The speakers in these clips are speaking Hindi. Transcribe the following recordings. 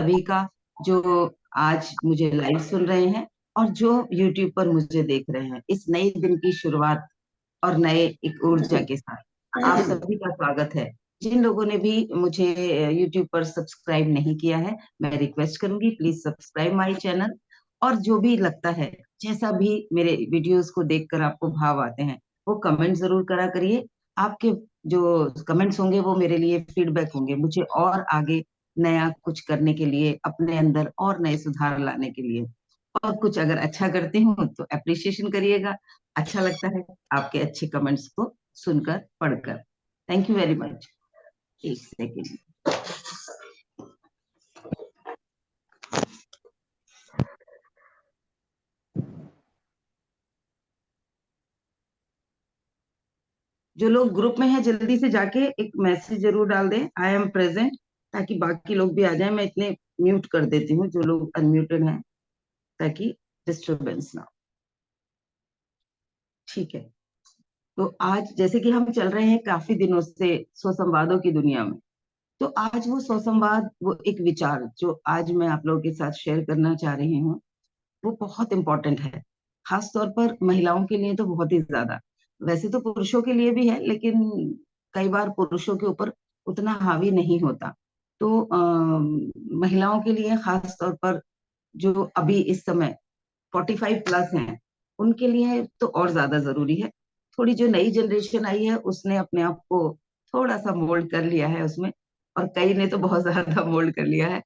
सभी का, जो आज मुझे लाइव सुन रहे हैं और जो यूट्यूब पर मुझे देख रहे हैं, इस नए दिन की शुरुआत और नए एक ऊर्जा के साथ आप सभी का स्वागत है। जिन लोगों ने भी मुझे यूट्यूब पर सब्सक्राइब नहीं किया है, मैं रिक्वेस्ट करूंगी, प्लीज सब्सक्राइब माय चैनल। और जो भी लगता है, जैसा भी मेरे वीडियोस को देखकर आपको भाव आते हैं, वो कमेंट जरूर करा करिए। आपके जो कमेंट्स होंगे वो मेरे लिए फीडबैक होंगे, मुझे और आगे नया कुछ करने के लिए, अपने अंदर और नए सुधार लाने के लिए। और कुछ अगर अच्छा करती हूँ तो अप्रिसिएशन करिएगा। अच्छा लगता है आपके अच्छे कमेंट्स को सुनकर, पढ़कर। Thank you very much. एक सेकेंड। जो लोग ग्रुप में हैं जल्दी से जाके एक मैसेज जरूर डाल दें, आई एम प्रेजेंट, ताकि बाकी लोग भी आ जाएं। मैं इतने म्यूट कर देती हूँ जो लोग अनम्यूटेड हैं, ताकि डिस्टरबेंस ना हो। ठीक है। तो आज जैसे कि हम चल रहे हैं काफी दिनों से स्वसंवादों की दुनिया में, तो आज वो स्वसंवाद, वो एक विचार जो आज मैं आप लोगों के साथ शेयर करना चाह रही हूँ, वो बहुत इंपॉर्टेंट है। खास तौर पर महिलाओं के लिए तो बहुत ही ज्यादा। वैसे तो पुरुषों के लिए भी है, लेकिन कई बार पुरुषों के ऊपर उतना हावी नहीं होता। तो महिलाओं के लिए खास तौर पर, जो अभी इस समय 45+ हैं, उनके लिए तो और ज्यादा जरूरी है। थोड़ी जो नई जनरेशन आई है उसने अपने आप को थोड़ा सा मोल्ड कर लिया है उसमें, और कई ने तो बहुत ज्यादा मोल्ड कर लिया है।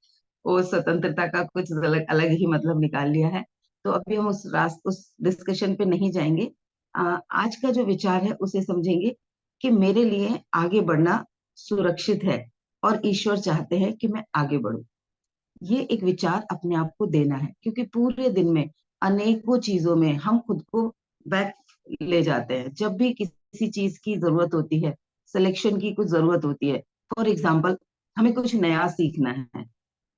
वो स्वतंत्रता का कुछ अलग अलग ही मतलब निकाल लिया है। तो अभी हम उस डिस्कशन पे नहीं जाएंगे। आज का जो विचार है उसे समझेंगे कि मेरे लिए आगे बढ़ना सुरक्षित है, और ईश्वर चाहते हैं कि मैं आगे बढ़ूं। ये एक विचार अपने आप को देना है, क्योंकि पूरे दिन में अनेकों चीजों में हम खुद को बैक ले जाते हैं। जब भी किसी चीज की जरूरत होती है, सिलेक्शन की कुछ जरूरत होती है, फॉर एग्जाम्पल हमें कुछ नया सीखना है,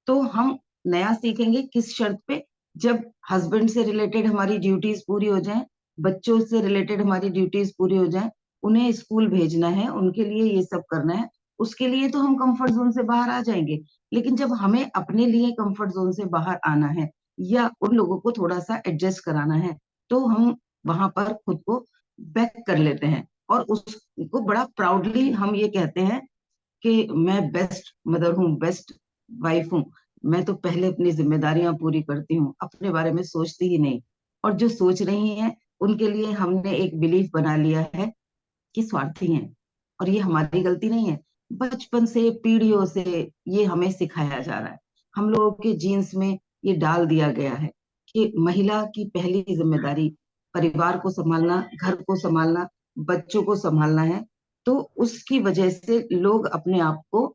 तो हम नया सीखेंगे किस शर्त पे? जब हस्बैंड से रिलेटेड हमारी ड्यूटीज पूरी हो जाएं, बच्चों से रिलेटेड हमारी ड्यूटीज पूरी हो जाएं, उन्हें स्कूल भेजना है, उनके लिए ये सब करना है, उसके लिए तो हम कंफर्ट जोन से बाहर आ जाएंगे। लेकिन जब हमें अपने लिए कंफर्ट जोन से बाहर आना है, या उन लोगों को थोड़ा सा एडजस्ट कराना है, तो हम वहां पर खुद को बैक कर लेते हैं, और उसको बड़ा प्राउडली हम ये कहते हैं कि मैं बेस्ट मदर हूँ, बेस्ट वाइफ हूँ। मैं तो पहले अपनी जिम्मेदारियां पूरी करती हूँ, अपने बारे में सोचती ही नहीं। और जो सोच रही हैं उनके लिए हमने एक बिलीफ बना लिया है कि स्वार्थी हैं। और ये हमारी गलती नहीं है, बचपन से पीढ़ियों से ये हमें सिखाया जा रहा है। हम लोगों के जीन्स में ये डाल दिया गया है कि महिला की पहली जिम्मेदारी परिवार को संभालना, घर को संभालना, बच्चों को संभालना है। तो उसकी वजह से लोग अपने आप को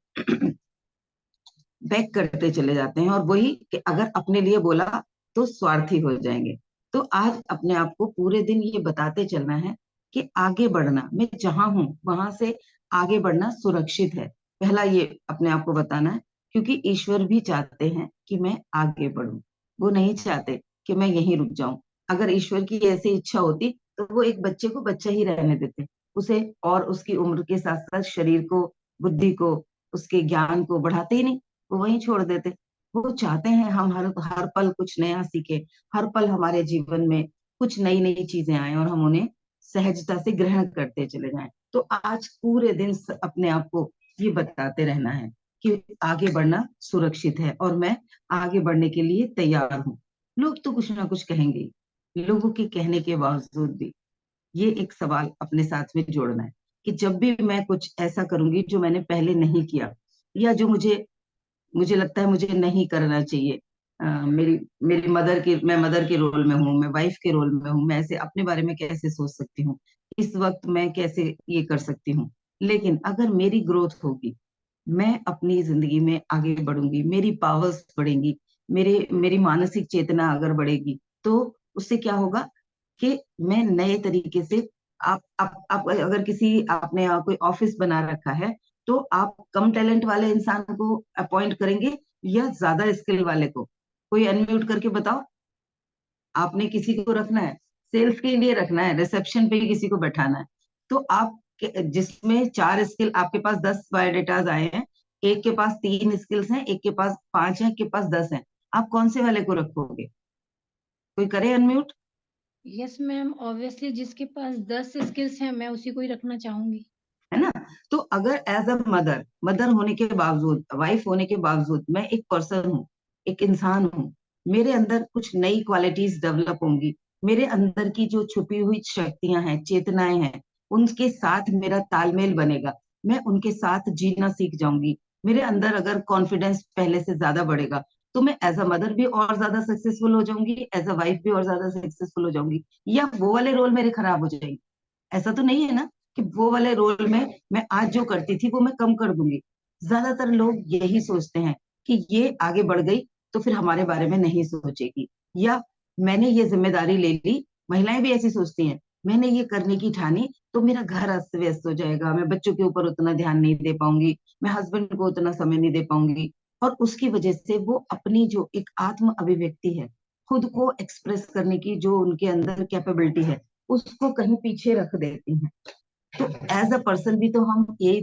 बैक करते चले जाते हैं, और वही कि अगर अपने लिए बोला तो स्वार्थी हो जाएंगे। तो आज अपने आप को पूरे दिन ये बताते चलना है कि आगे बढ़ना, मैं जहां हूं वहां से आगे बढ़ना सुरक्षित है। पहला ये अपने आप को बताना है, क्योंकि ईश्वर भी चाहते हैं कि मैं आगे बढ़ूं। वो नहीं चाहते कि मैं यहीं रुक जाऊं। अगर ईश्वर की ऐसी इच्छा होती तो वो एक बच्चे को बच्चा ही रहने देते, उसे और उसकी उम्र के साथ साथ शरीर को, बुद्धि को, उसके ज्ञान को बढ़ाते ही नहीं, वो वहीं छोड़ देते। वो चाहते हैं हम हर हर पल कुछ नया सीखे, हर पल हमारे जीवन में कुछ नई नई चीजें आए और हम उन्हें सहजता से ग्रहण करते चले जाएं। तो आज पूरे दिन अपने आप को ये बताते रहना है कि आगे बढ़ना सुरक्षित है, और मैं आगे बढ़ने के लिए तैयार हूँ। लोग तो कुछ ना कुछ कहेंगे ही। लोगों के कहने के बावजूद भी ये एक सवाल अपने साथ में जोड़ना है कि जब भी मैं कुछ ऐसा करूंगी जो मैंने पहले नहीं किया, या जो मुझे मुझे लगता है मुझे नहीं करना चाहिए, मेरी मेरी मदर के मैं मदर के रोल में हूँ, मैं वाइफ के रोल में हूँ, मैं ऐसे अपने बारे में कैसे सोच सकती हूँ, इस वक्त मैं कैसे ये कर सकती हूँ। लेकिन अगर मेरी ग्रोथ होगी, मैं अपनी जिंदगी में आगे बढ़ूंगी, मेरी पावर्स बढ़ेंगी, मेरी मानसिक चेतना अगर बढ़ेगी, तो उससे क्या होगा कि मैं नए तरीके से, आप अगर किसी आपने कोई ऑफिस बना रखा है, तो आप कम टैलेंट वाले इंसान को अपॉइंट करेंगे या ज्यादा स्किल वाले को? कोई अनम्यूट करके बताओ। आपने किसी को रखना है, सेल्स के लिए रखना है, रिसेप्शन पे किसी को बैठाना है, तो आप जिसमें 4 स्किल, आपके पास 10 बायोडेटाज आए हैं, एक के पास 3 स्किल्स हैं, एक के पास 5 है, एक के पास 10 है। आप कौन से वाले को रखोगे? कोई करे अनम्यूट। यस मैम, ऑब्वियसली जिसके पास 10 स्किल्स हैं मैं उसी को ही रखना चाहूंगी। है ना? तो अगर एज अ मदर, मदर होने के बावजूद, वाइफ होने के बावजूद मैं एक पर्सन हूँ, एक इंसान हूँ, मेरे अंदर कुछ नई क्वालिटीज डेवलप होंगी। मेरे अंदर की जो छुपी हुई शक्तियां हैं, चेतनाएं हैं, उनके साथ मेरा तालमेल बनेगा। मैं उनके साथ जीना सीख जाऊंगी। मेरे अंदर अगर कॉन्फिडेंस पहले से ज्यादा बढ़ेगा, तो मैं एज अ मदर भी और ज्यादा सक्सेसफुल हो जाऊंगी, एज अ वाइफ भी और ज्यादा सक्सेसफुल हो जाऊंगी। या वो वाले रोल मेरे खराब हो जाएंगे? ऐसा तो नहीं है ना कि वो वाले रोल में मैं आज जो करती थी वो मैं कम कर दूंगी। ज्यादातर लोग यही सोचते हैं कि ये आगे बढ़ गई तो फिर हमारे बारे में नहीं सोचेगी, या मैंने ये जिम्मेदारी ले ली। महिलाएं भी ऐसी सोचती हैं, मैंने ये करने की ठानी तो मेरा घर अस्त व्यस्त हो जाएगा, मैं बच्चों के ऊपर उतना ध्यान नहीं दे पाऊंगी, मैं हस्बैंड को उतना समय नहीं दे पाऊंगी। और उसकी वजह से वो अपनी जो एक आत्म अभिव्यक्ति है, खुद को एक्सप्रेस करने की जो उनके अंदर कैपेबिलिटी है, उसको कहीं पीछे रख देती हैं। तो एज अ पर्सन भी तो हम ये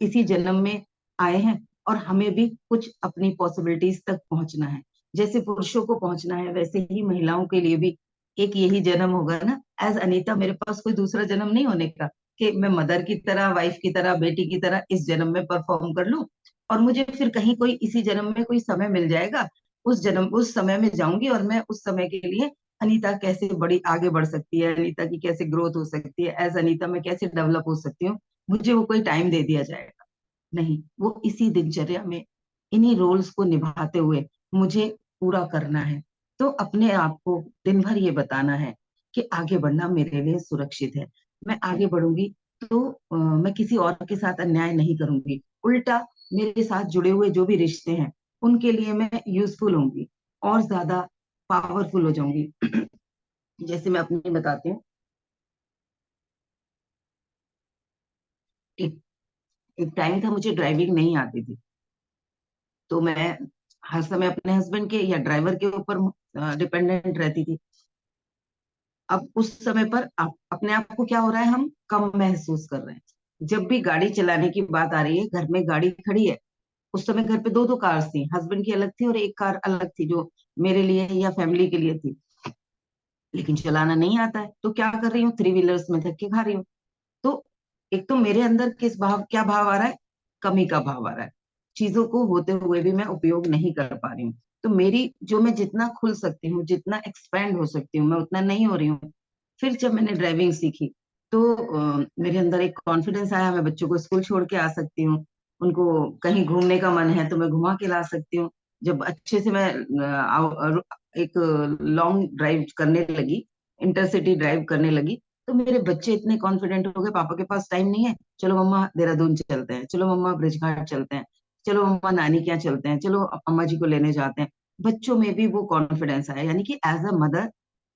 इसी जन्म में आए हैं, और हमें भी कुछ अपनी पॉसिबिलिटीज तक पहुंचना है। जैसे पुरुषों को पहुंचना है, वैसे ही महिलाओं के लिए भी एक यही जन्म होगा ना। एज अनीता मेरे पास कोई दूसरा जन्म नहीं होने का कि मैं मदर की तरह, वाइफ की तरह, बेटी की तरह इस जन्म में परफॉर्म कर लूं, और मुझे फिर कहीं कोई इसी जन्म में कोई समय मिल जाएगा, उस जन्म उस समय में जाऊंगी और मैं उस समय के लिए अनीता कैसे बड़ी आगे बढ़ सकती है, अनीता की कैसे ग्रोथ हो सकती है, एज अनीता मैं कैसे डेवलप हो सकती हूँ, मुझे वो कोई टाइम दे दिया जाएगा? नहीं, वो इसी दिनचर्या में इन्हीं रोल्स को निभाते हुए मुझे पूरा करना है। तो अपने आप को दिन भर ये बताना है कि आगे बढ़ना मेरे लिए सुरक्षित है। मैं आगे बढ़ूंगी तो मैं किसी और के साथ अन्याय नहीं करूंगी, उल्टा मेरे साथ जुड़े हुए जो भी रिश्ते हैं उनके लिए मैं यूजफुल होंगी और ज्यादा पावरफुल हो जाऊंगी। जैसे मैं अपनी बताती हूँ। एक एक टाइम था मुझे ड्राइविंग नहीं आती थी, तो मैं हर समय अपने हस्बैंड के या ड्राइवर के ऊपर डिपेंडेंट रहती थी। अब उस समय पर अपने आप को क्या हो रहा है, हम कम महसूस कर रहे हैं। जब भी गाड़ी चलाने की बात आ रही है, घर में गाड़ी खड़ी है, उस समय घर पे दो दो कार्स थी, हस्बैंड की अलग थी और एक कार अलग थी जो मेरे लिए या फैमिली के लिए थी। लेकिन चलाना नहीं आता है तो क्या कर रही हूँ, 3 व्हीलर्स में धक्के खा रही हूँ। तो एक तो मेरे अंदर किस भाव, क्या भाव आ रहा है, कमी का भाव आ रहा है। चीजों को होते हुए भी मैं उपयोग नहीं कर पा रही हूँ। तो मेरी जो, मैं जितना खुल सकती हूँ, जितना एक्सपैंड हो सकती हूँ, मैं उतना नहीं हो रही हूँ। फिर जब मैंने ड्राइविंग सीखी तो मेरे अंदर एक कॉन्फिडेंस आया, मैं बच्चों को स्कूल छोड़ के आ सकती हूँ, उनको कहीं घूमने का मन है तो मैं घुमा के ला सकती हूँ। जब अच्छे से मैं एक लॉन्ग ड्राइव करने लगी, इंटरसिटी ड्राइव करने लगी, तो मेरे बच्चे इतने कॉन्फिडेंट हो गए, पापा के पास टाइम नहीं है, चलो मम्मा देहरादून चलते हैं, चलो मम्मा ब्रिज घाट चलते हैं, चलो मम्मा नानी के यहाँ चलते हैं, चलो अम्मा जी को लेने जाते हैं। बच्चों में भी वो कॉन्फिडेंस आया, यानी कि एज अ मदर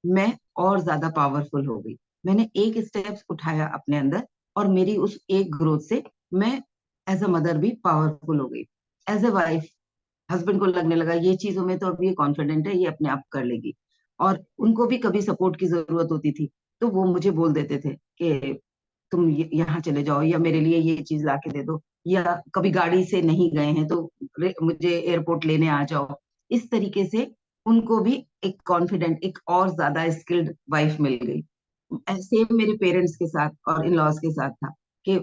मैं और ज्यादा पावरफुल हो गई। मैंने एक स्टेप्स उठाया अपने अंदर, और मेरी उस एक ग्रोथ से मैं एज अ मदर भी पावरफुल हो गई। एज अ वाइफ हस्बैंड को लगने लगा ये चीजों में तो अब ये कॉन्फिडेंट है, ये अपने आप कर लेगी। और उनको भी कभी सपोर्ट की जरूरत होती थी तो वो मुझे बोल देते थे कि तुम यहाँ चले जाओ, या मेरे लिए ये चीज ला के दे दो, या कभी गाड़ी से नहीं गए हैं तो मुझे एयरपोर्ट लेने आ जाओ। इस तरीके से उनको भी एक कॉन्फिडेंट, एक और ज्यादा स्किल्ड वाइफ मिल गई। सेम मेरे पेरेंट्स के साथ और इन लॉज के साथ था कि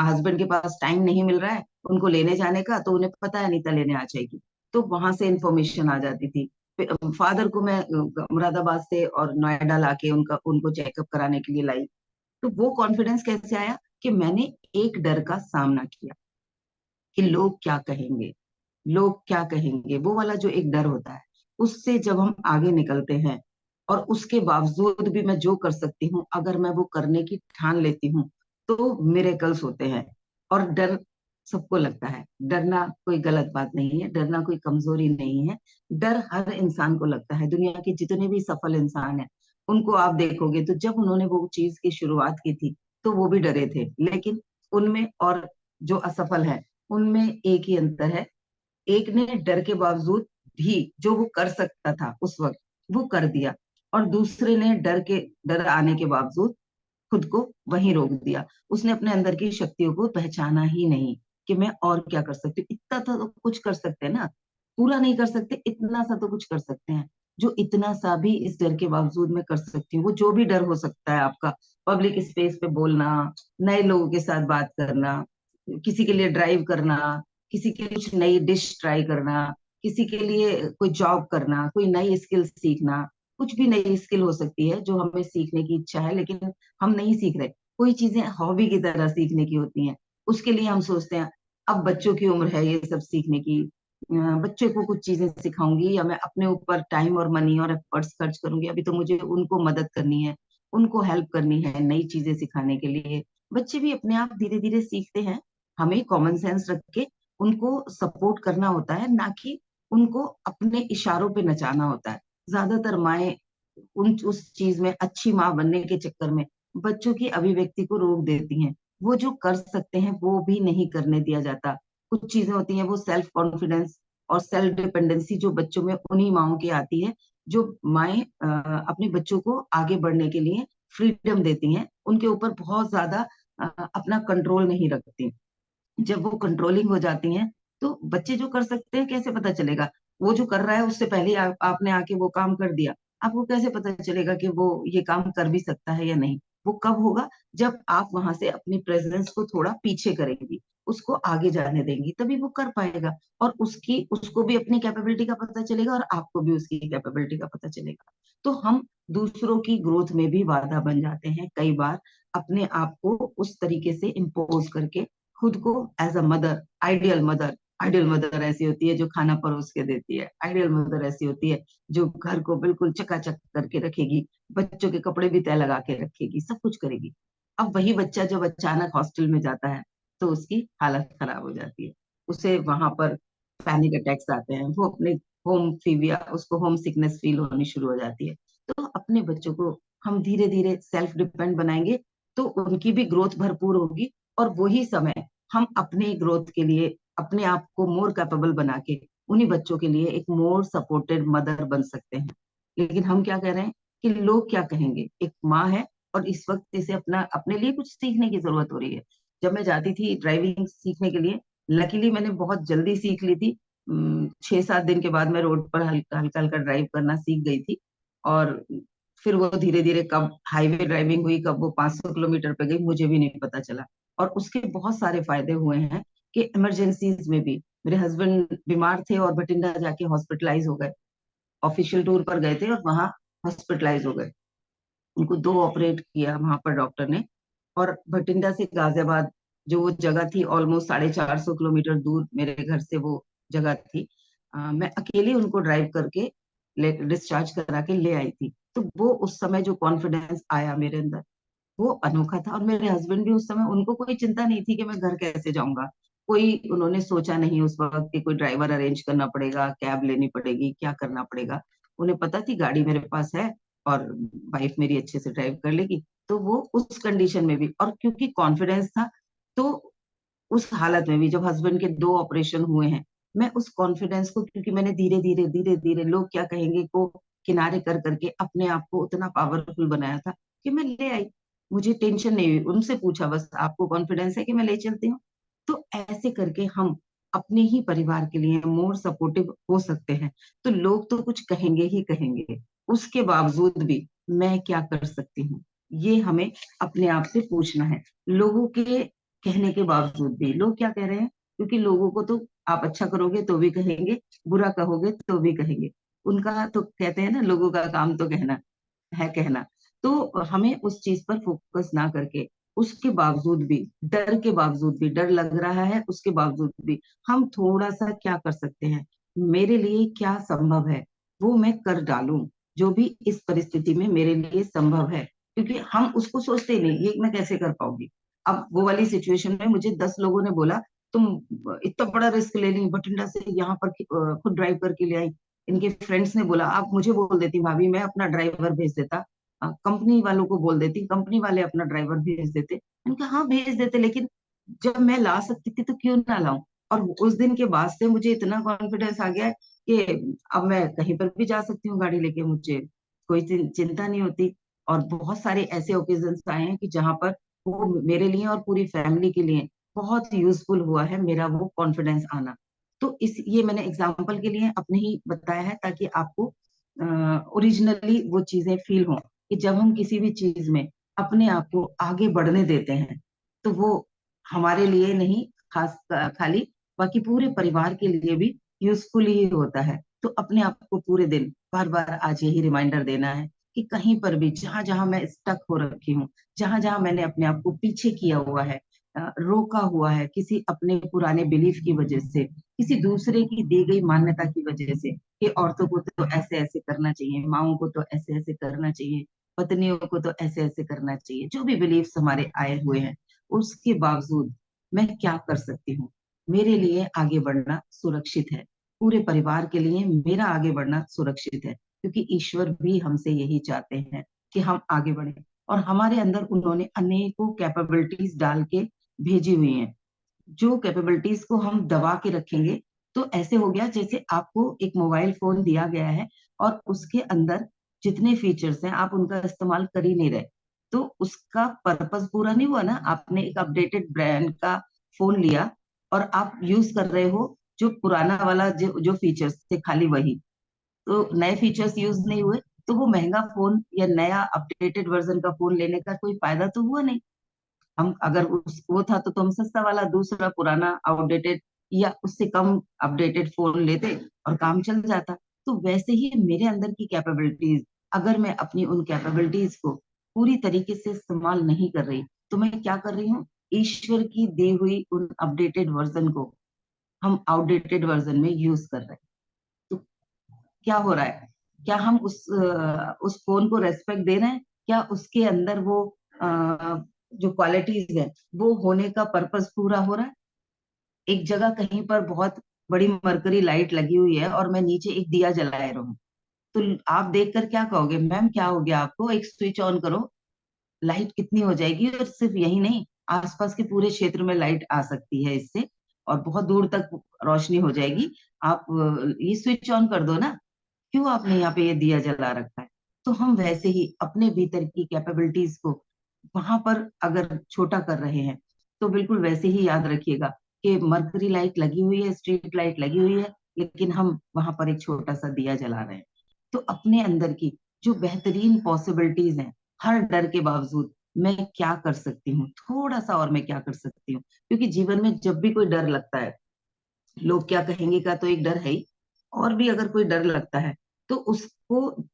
हस्बैंड के पास टाइम नहीं मिल रहा है उनको लेने जाने का, तो उन्हें पता है अनीता लेने आ जाएगी, तो वहां से इंफॉर्मेशन आ जाती थी। फादर को मैं मुरादाबाद से और नोएडा लाके उनका उनको चेकअप कराने के लिए लाई। तो वो कॉन्फिडेंस कैसे आया कि मैंने एक डर का सामना किया कि लोग क्या कहेंगे, लोग क्या कहेंगे, वो वाला जो एक डर होता है, उससे जब हम आगे निकलते हैं और उसके बावजूद भी मैं जो कर सकती हूँ अगर मैं वो करने की ठान लेती हूँ, तो मिरेकल्स होते हैं। और डर सबको लगता है, डरना कोई गलत बात नहीं है, डरना कोई कमजोरी नहीं है। डर हर इंसान को लगता है। दुनिया के जितने भी सफल इंसान हैं उनको आप देखोगे तो जब उन्होंने वो चीज की शुरुआत की थी तो वो भी डरे थे, लेकिन उनमें और जो असफल है उनमें एक ही अंतर है, एक ने डर के बावजूद भी जो वो कर सकता था उस वक्त वो कर दिया, और दूसरे ने डर आने के बावजूद खुद को वहीं रोक दिया। उसने अपने अंदर की शक्तियों को पहचाना ही नहीं। कि मैं और क्या कर सकती हूँ। इतना तो कुछ कर सकते हैं ना, पूरा नहीं कर सकते, इतना सा तो कुछ कर सकते हैं। जो इतना सा भी इस डर के बावजूद मैं कर सकती हूँ, वो जो भी डर हो सकता है आपका, पब्लिक स्पेस पे बोलना, नए लोगों के साथ बात करना, किसी के लिए ड्राइव करना, किसी के लिए कुछ नई डिश ट्राई करना, किसी के लिए कोई जॉब करना, कोई नई स्किल सीखना। कुछ भी नई स्किल हो सकती है जो हमें सीखने की इच्छा है लेकिन हम नहीं सीख रहे। कोई चीजें हॉबी की तरह सीखने की होती हैं, उसके लिए हम सोचते हैं अब बच्चों की उम्र है ये सब सीखने की, बच्चे को कुछ चीजें सिखाऊंगी या मैं अपने ऊपर टाइम और मनी और एफर्ट्स खर्च करूंगी, अभी तो मुझे उनको मदद करनी है, उनको हेल्प करनी है नई चीजें सिखाने के लिए। बच्चे भी अपने आप धीरे धीरे सीखते हैं। हमें कॉमन सेंस रख के उनको सपोर्ट करना होता है, ना कि उनको अपने इशारों पे नचाना होता है। ज्यादातर माएं उस चीज में अच्छी माँ बनने के चक्कर में बच्चों की अभिव्यक्ति को रोक देती हैं। वो जो कर सकते हैं वो भी नहीं करने दिया जाता। कुछ चीजें होती हैं, वो सेल्फ कॉन्फिडेंस और सेल्फ डिपेंडेंसी जो बच्चों में उन्हीं माओ की आती है। जो माएं अपने बच्चों को आगे बढ़ने के लिए फ्रीडम देती हैं, उनके ऊपर बहुत ज्यादा अपना कंट्रोल नहीं रखती। जब वो कंट्रोलिंग हो जाती हैं तो बच्चे जो कर सकते हैं कैसे पता चलेगा? वो जो कर रहा है उससे पहले ही आपने आके वो काम कर दिया, आपको कैसे पता चलेगा कि वो ये काम कर भी सकता है या नहीं? वो कब होगा? जब आप वहां से अपनी प्रेजेंस को थोड़ा पीछे करेंगी, उसको आगे जाने देंगी, तभी वो कर पाएगा। और उसको भी अपनी कैपेबिलिटी का पता चलेगा और आपको भी उसकी कैपेबिलिटी का पता चलेगा। तो हम दूसरों की ग्रोथ में भी बाधा बन जाते हैं कई बार, अपने आप को उस तरीके से इम्पोज करके, खुद को as a mother, ideal mother. Ideal mother ऐसी होती है जो खाना परोस के देती है, आइडियल मदर ऐसी होती है जो घर को बिल्कुल चकाचक करके रखेगी, बच्चों के कपड़े भी तय लगा के रखेगी, सब कुछ करेगी। अब वही बच्चा जब अचानक हॉस्टल में जाता है तो उसकी हालत खराब हो जाती है। उसे वहां पर पैनिक अटैक्स आते हैं, वो अपने होम फीविया, उसको होम सिकनेस फील होनी शुरू हो जाती है। तो अपने बच्चों को हम धीरे धीरे सेल्फ डिपेंड बनाएंगे तो उनकी भी ग्रोथ भरपूर होगी। और वही समय हम अपने ग्रोथ के लिए अपने आप को मोर कैपेबल बना के उन्हीं बच्चों के लिए एक मोर सपोर्टेड मदर बन सकते हैं। लेकिन हम क्या कह रहे हैं कि लोग क्या कहेंगे? एक माँ है और इस वक्त इसे अपने लिए कुछ सीखने की जरूरत हो रही है। जब मैं जाती थी ड्राइविंग सीखने के लिए, लकीली मैंने बहुत जल्दी सीख ली थी। 6-7 दिन के बाद मैं रोड पर हल्का हल्का हल्का ड्राइव करना सीख गई थी। और फिर वो धीरे धीरे कब हाईवे ड्राइविंग हुई, कब वो 500 किलोमीटर पे गई, मुझे भी नहीं पता चला। और उसके बहुत सारे फायदे हुए हैं कि इमरजेंसीज में भी, मेरे हस्बैंड बीमार थे और बठिंडा जाके हॉस्पिटलाइज हो गए, ऑफिशियल टूर पर गए थे और वहां हॉस्पिटलाइज हो गए। उनको 2 ऑपरेट किया वहां पर डॉक्टर ने। और बठिंडा से गाजियाबाद जो वो जगह थी, ऑलमोस्ट 450 किलोमीटर दूर मेरे घर से वो जगह थी। मैं अकेले उनको ड्राइव करके डिस्चार्ज करा के ले आई थी। तो वो उस समय जो कॉन्फिडेंस आया मेरे अंदर, वो अनोखा था। और मेरे हस्बैंड भी उस समय, उनको कोई चिंता नहीं थी कि मैं घर कैसे जाऊंगा। कोई उन्होंने सोचा नहीं उस वक्त कि कोई ड्राइवर अरेंज करना पड़ेगा, कैब लेनी पड़ेगी, क्या करना पड़ेगा। उन्हें पता थी गाड़ी मेरे पास है और वाइफ मेरी अच्छे से ड्राइव कर लेगी। तो वो उस कंडीशन में भी, और क्योंकि कॉन्फिडेंस था, तो उस हालत में भी जब हस्बैंड के 2 ऑपरेशन हुए हैं, मैं उस कॉन्फिडेंस को, क्योंकि मैंने धीरे धीरे लोग क्या कहेंगे को किनारे कर करके अपने आप को उतना पावरफुल बनाया था कि मैं ले आई। मुझे टेंशन नहीं हुई, उनसे पूछा बस आपको कॉन्फिडेंस है कि मैं ले चलती हूँ। तो ऐसे करके हम अपने ही परिवार के लिए मोर सपोर्टिव हो सकते हैं। तो लोग तो कुछ कहेंगे ही कहेंगे, उसके बावजूद भी मैं क्या कर सकती हूँ, ये हमें अपने आप से पूछना है। लोगों के कहने के बावजूद भी लोग क्या कह रहे हैं, क्योंकि लोगों को तो आप अच्छा करोगे तो भी कहेंगे, बुरा कहोगे तो भी कहेंगे। उनका तो कहते हैं ना, लोगों का काम तो कहना है, कहना। तो हमें उस चीज पर फोकस ना करके, उसके बावजूद भी, डर के बावजूद भी, डर लग रहा है उसके बावजूद भी, हम थोड़ा सा क्या कर सकते हैं, मेरे लिए क्या संभव है वो मैं कर डालूं, जो भी इस परिस्थिति में मेरे लिए संभव है। क्योंकि हम उसको सोचते ही नहीं, ये मैं कैसे कर पाऊंगी। अब वो वाली सिचुएशन में मुझे 10 लोगों ने बोला तुम इतना बड़ा रिस्क ले ली, बठिंडा से यहाँ पर खुद ड्राइव करके ले आई। इनके फ्रेंड्स ने बोला आप मुझे बोल देती भाभी, मैं अपना ड्राइवर भेज देता, कंपनी वालों को बोल देती, कंपनी वाले अपना ड्राइवर भेज देते। मैंने कहा हाँ भेज देते, लेकिन जब मैं ला सकती थी तो क्यों ना लाऊं। और उस दिन के बाद से मुझे इतना कॉन्फिडेंस आ गया है कि अब मैं कहीं पर भी जा सकती हूँ गाड़ी लेके, मुझे कोई चिंता नहीं होती। और बहुत सारे ऐसे ओकेजन्स आए हैं कि जहां पर वो मेरे लिए और पूरी फैमिली के लिए बहुत यूजफुल हुआ है मेरा वो कॉन्फिडेंस आना। तो इस ये मैंने एग्जाम्पल के लिए अपने ही बताया है, ताकि आपको ओरिजिनली वो चीजें फील हों कि जब हम किसी भी चीज में अपने आप को आगे बढ़ने देते हैं, तो वो हमारे लिए नहीं, खास खाली, बाकी पूरे परिवार के लिए भी यूजफुल ही होता है। तो अपने आप को पूरे दिन बार बार आज यही रिमाइंडर देना है कि कहीं पर भी जहां जहां मैं स्टक हो रखी हूँ, जहां जहां मैंने अपने आप को पीछे किया हुआ है, रोका हुआ है किसी अपने पुराने बिलीफ की वजह से, किसी दूसरे की दी गई मान्यता की वजह से, कि औरतों को तो ऐसे ऐसे करना चाहिए, माओं को तो ऐसे ऐसे करना चाहिए, पत्नियों को तो ऐसे ऐसे करना चाहिए, जो भी बिलीफ्स हमारे आए हुए हैं, उसके बावजूद मैं क्या कर सकती हूँ? मेरे लिए आगे बढ़ना सुरक्षित है, पूरे परिवार के लिए मेरा आगे बढ़ना सुरक्षित है, क्योंकि ईश्वर भी हमसे यही चाहते हैं कि हम आगे बढ़े। और हमारे अंदर उन्होंने अनेकों कैपेबिलिटीज डाल के भेजी हुई हैं, जो कैपेबिलिटीज को हम दबा के रखेंगे तो ऐसे हो गया जैसे आपको एक मोबाइल फोन दिया गया है और उसके अंदर जितने फीचर्स हैं आप उनका इस्तेमाल कर ही नहीं रहे, तो उसका पर्पस पूरा नहीं हुआ ना। आपने एक अपडेटेड ब्रांड का फोन लिया और आप यूज कर रहे हो जो पुराना वाला जो फीचर्स थे खाली वही, तो नए फीचर्स यूज नहीं हुए, तो वो महंगा फोन या नया अपडेटेड वर्जन का फोन लेने का कोई फायदा तो हुआ नहीं। हम अगर उस वो था तो हम सस्ता वाला दूसरा पुराना आउटडेटेड या उससे कम अपडेटेड फोन लेते और काम चल जाता। तो वैसे ही मेरे अंदर की कैपेबिलिटीज, अगर मैं अपनी उन कैपेबिलिटीज को पूरी तरीके से इस्तेमाल नहीं कर रही, तो मैं क्या कर रही हूँ? ईश्वर की दी हुई उन अपडेटेड वर्जन को हम आउटडेटेड वर्जन में यूज कर रहे हैं। तो क्या हो रहा है? क्या हम उस फोन को रेस्पेक्ट दे रहे हैं? क्या उसके अंदर वो जो क्वालिटीज है वो होने का पर्पस पूरा हो रहा है? एक जगह कहीं पर बहुत बड़ी मरकरी लाइट लगी हुई है और मैं नीचे एक दिया जलाए रहूं, तो आप देखकर क्या कहोगे? मैम क्या हो गया आपको? एक स्विच ऑन करो, लाइट कितनी हो जाएगी। और सिर्फ यही नहीं, आसपास के पूरे क्षेत्र में लाइट आ सकती है इससे, और बहुत दूर तक रोशनी हो जाएगी। आप ये स्विच ऑन कर दो ना, क्यों आपने यहाँ पे ये दिया जला रखा है? तो हम वैसे ही अपने भीतर की कैपेबिलिटीज को वहां पर अगर छोटा कर रहे हैं, तो बिल्कुल वैसे ही याद रखिएगा कि मरकरी लाइट लगी हुई है, स्ट्रीट लाइट लगी हुई है, लेकिन हम वहां पर एक छोटा सा दिया जला रहे हैं। तो अपने अंदर की जो बेहतरीन पॉसिबिलिटीज हैं, हर डर के बावजूद मैं क्या कर सकती हूँ, थोड़ा सा और मैं क्या कर सकती हूँ? क्योंकि जीवन में जब भी कोई डर लगता है, लोग क्या कहेंगे का तो एक डर है ही, और भी अगर कोई डर लगता है तो उसको,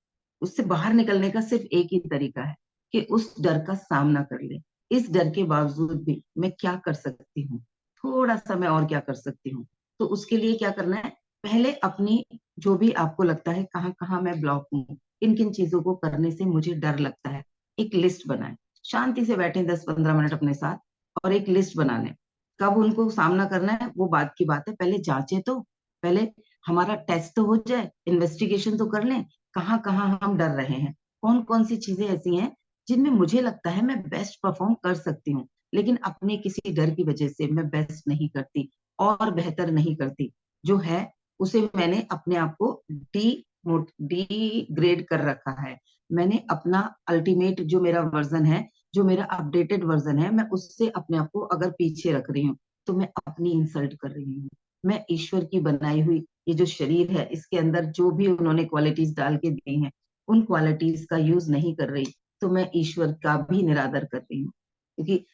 उससे बाहर निकलने का सिर्फ एक ही तरीका है कि उस डर का सामना कर ले। इस डर के बावजूद भी मैं क्या कर सकती हूँ, थोड़ा सा मैं और क्या कर सकती हूँ? तो उसके लिए क्या करना है? पहले अपनी, जो भी आपको लगता है कहाँ कहाँ मैं ब्लॉक हूँ, किन किन चीजों को करने से मुझे डर लगता है, एक लिस्ट बनाए। शांति से बैठे 10-15 मिनट अपने साथ और एक लिस्ट बना लें। कब उनको सामना करना है वो बात की बात है, पहले जांचे तो, पहले हमारा टेस्ट तो हो जाए, इन्वेस्टिगेशन तो कर लें, कहाँ कहाँ हम डर रहे हैं, कौन कौन सी चीजें ऐसी हैं जिनमें मुझे लगता है मैं बेस्ट परफॉर्म कर सकती हूँ, लेकिन अपने किसी डर की वजह से मैं बेस्ट नहीं करती और बेहतर नहीं करती। जो है उसे मैंने अपने आप को डी ग्रेड कर रखा है। मैंने अपना अल्टीमेट जो मेरा वर्जन है, जो मेरा अपडेटेड वर्जन है, मैं उससे अपने आप को अगर पीछे रख रही हूँ, तो मैं अपनी इंसल्ट कर रही हूँ। मैं ईश्वर की बनाई हुई ये जो शरीर है, इसके अंदर जो भी उन्होंने क्वालिटीज डाल के दी हैं, उन क्वालिटीज का यूज नहीं कर रही, तो मैं ईश्वर का भी निरादर कर रही हूँ। क्योंकि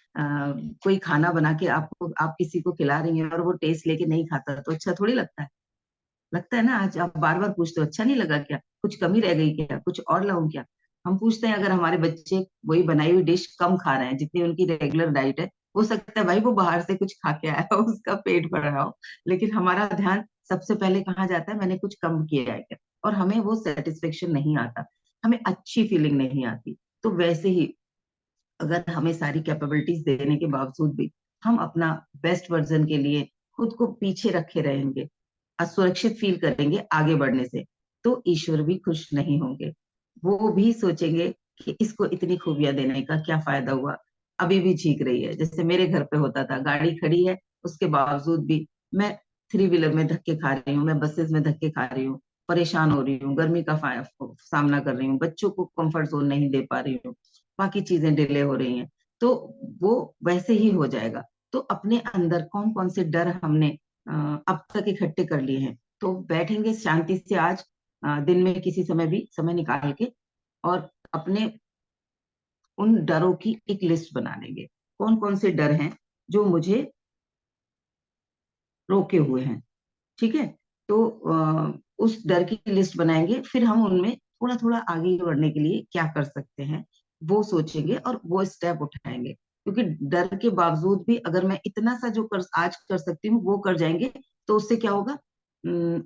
कोई खाना बना के आपको, आप किसी को खिला रही हैं और वो टेस्ट लेके नहीं खाता तो अच्छा थोड़ी लगता है? लगता है ना? आज आप बार बार पूछते हो, अच्छा नहीं लगा क्या, कुछ कमी रह गई क्या, कुछ और लाऊं क्या? हम पूछते हैं अगर हमारे बच्चे वही बनाई हुई डिश कम खा रहे हैं जितनी उनकी रेगुलर डाइट है, हो सकता है भाई वो बाहर से कुछ खा के आया हो, उसका पेट भर रहा हो, लेकिन हमारा ध्यान सबसे पहले कहाँ जाता है? मैंने कुछ कम किया है क्या? और हमें वो सेटिस्फेक्शन नहीं आता, हमें अच्छी फीलिंग नहीं आती। तो वैसे ही अगर हमें सारी कैपेबिलिटीज देने के बावजूद भी हम अपना बेस्ट वर्जन के लिए खुद को पीछे रखे रहेंगे, असुरक्षित फील करेंगे आगे बढ़ने से, तो ईश्वर भी खुश नहीं होंगे। वो भी सोचेंगे कि इसको इतनी खूबियां देने का क्या फायदा हुआ, अभी भी चीख रही है। जैसे मेरे घर पे होता था, गाड़ी खड़ी है उसके बावजूद भी मैं थ्री व्हीलर में धक्के खा रही हूँ, मैं बसेस में धक्के खा रही हूँ, परेशान हो रही हूँ, गर्मी का सामना कर रही हूँ, बच्चों को कंफर्ट जोन नहीं दे पा रही हूँ, बाकी चीजें डिले हो रही हैं। तो वो वैसे ही हो जाएगा। तो अपने अंदर कौन कौन से डर हमने अब तक इकट्ठे कर लिए हैं, तो बैठेंगे शांति से आज, दिन में किसी समय भी समय निकाल के, और अपने उन डरों की एक लिस्ट बना लेंगे। कौन कौन से डर हैं जो मुझे रोके हुए हैं, ठीक है। तो उस डर की लिस्ट बनाएंगे, फिर हम उनमें थोड़ा थोड़ा आगे बढ़ने के लिए क्या कर सकते हैं वो सोचेंगे और वो स्टेप उठाएंगे। क्योंकि डर के बावजूद भी अगर मैं इतना सा जो कर आज कर सकती हूँ वो कर जाएंगे, तो उससे क्या होगा,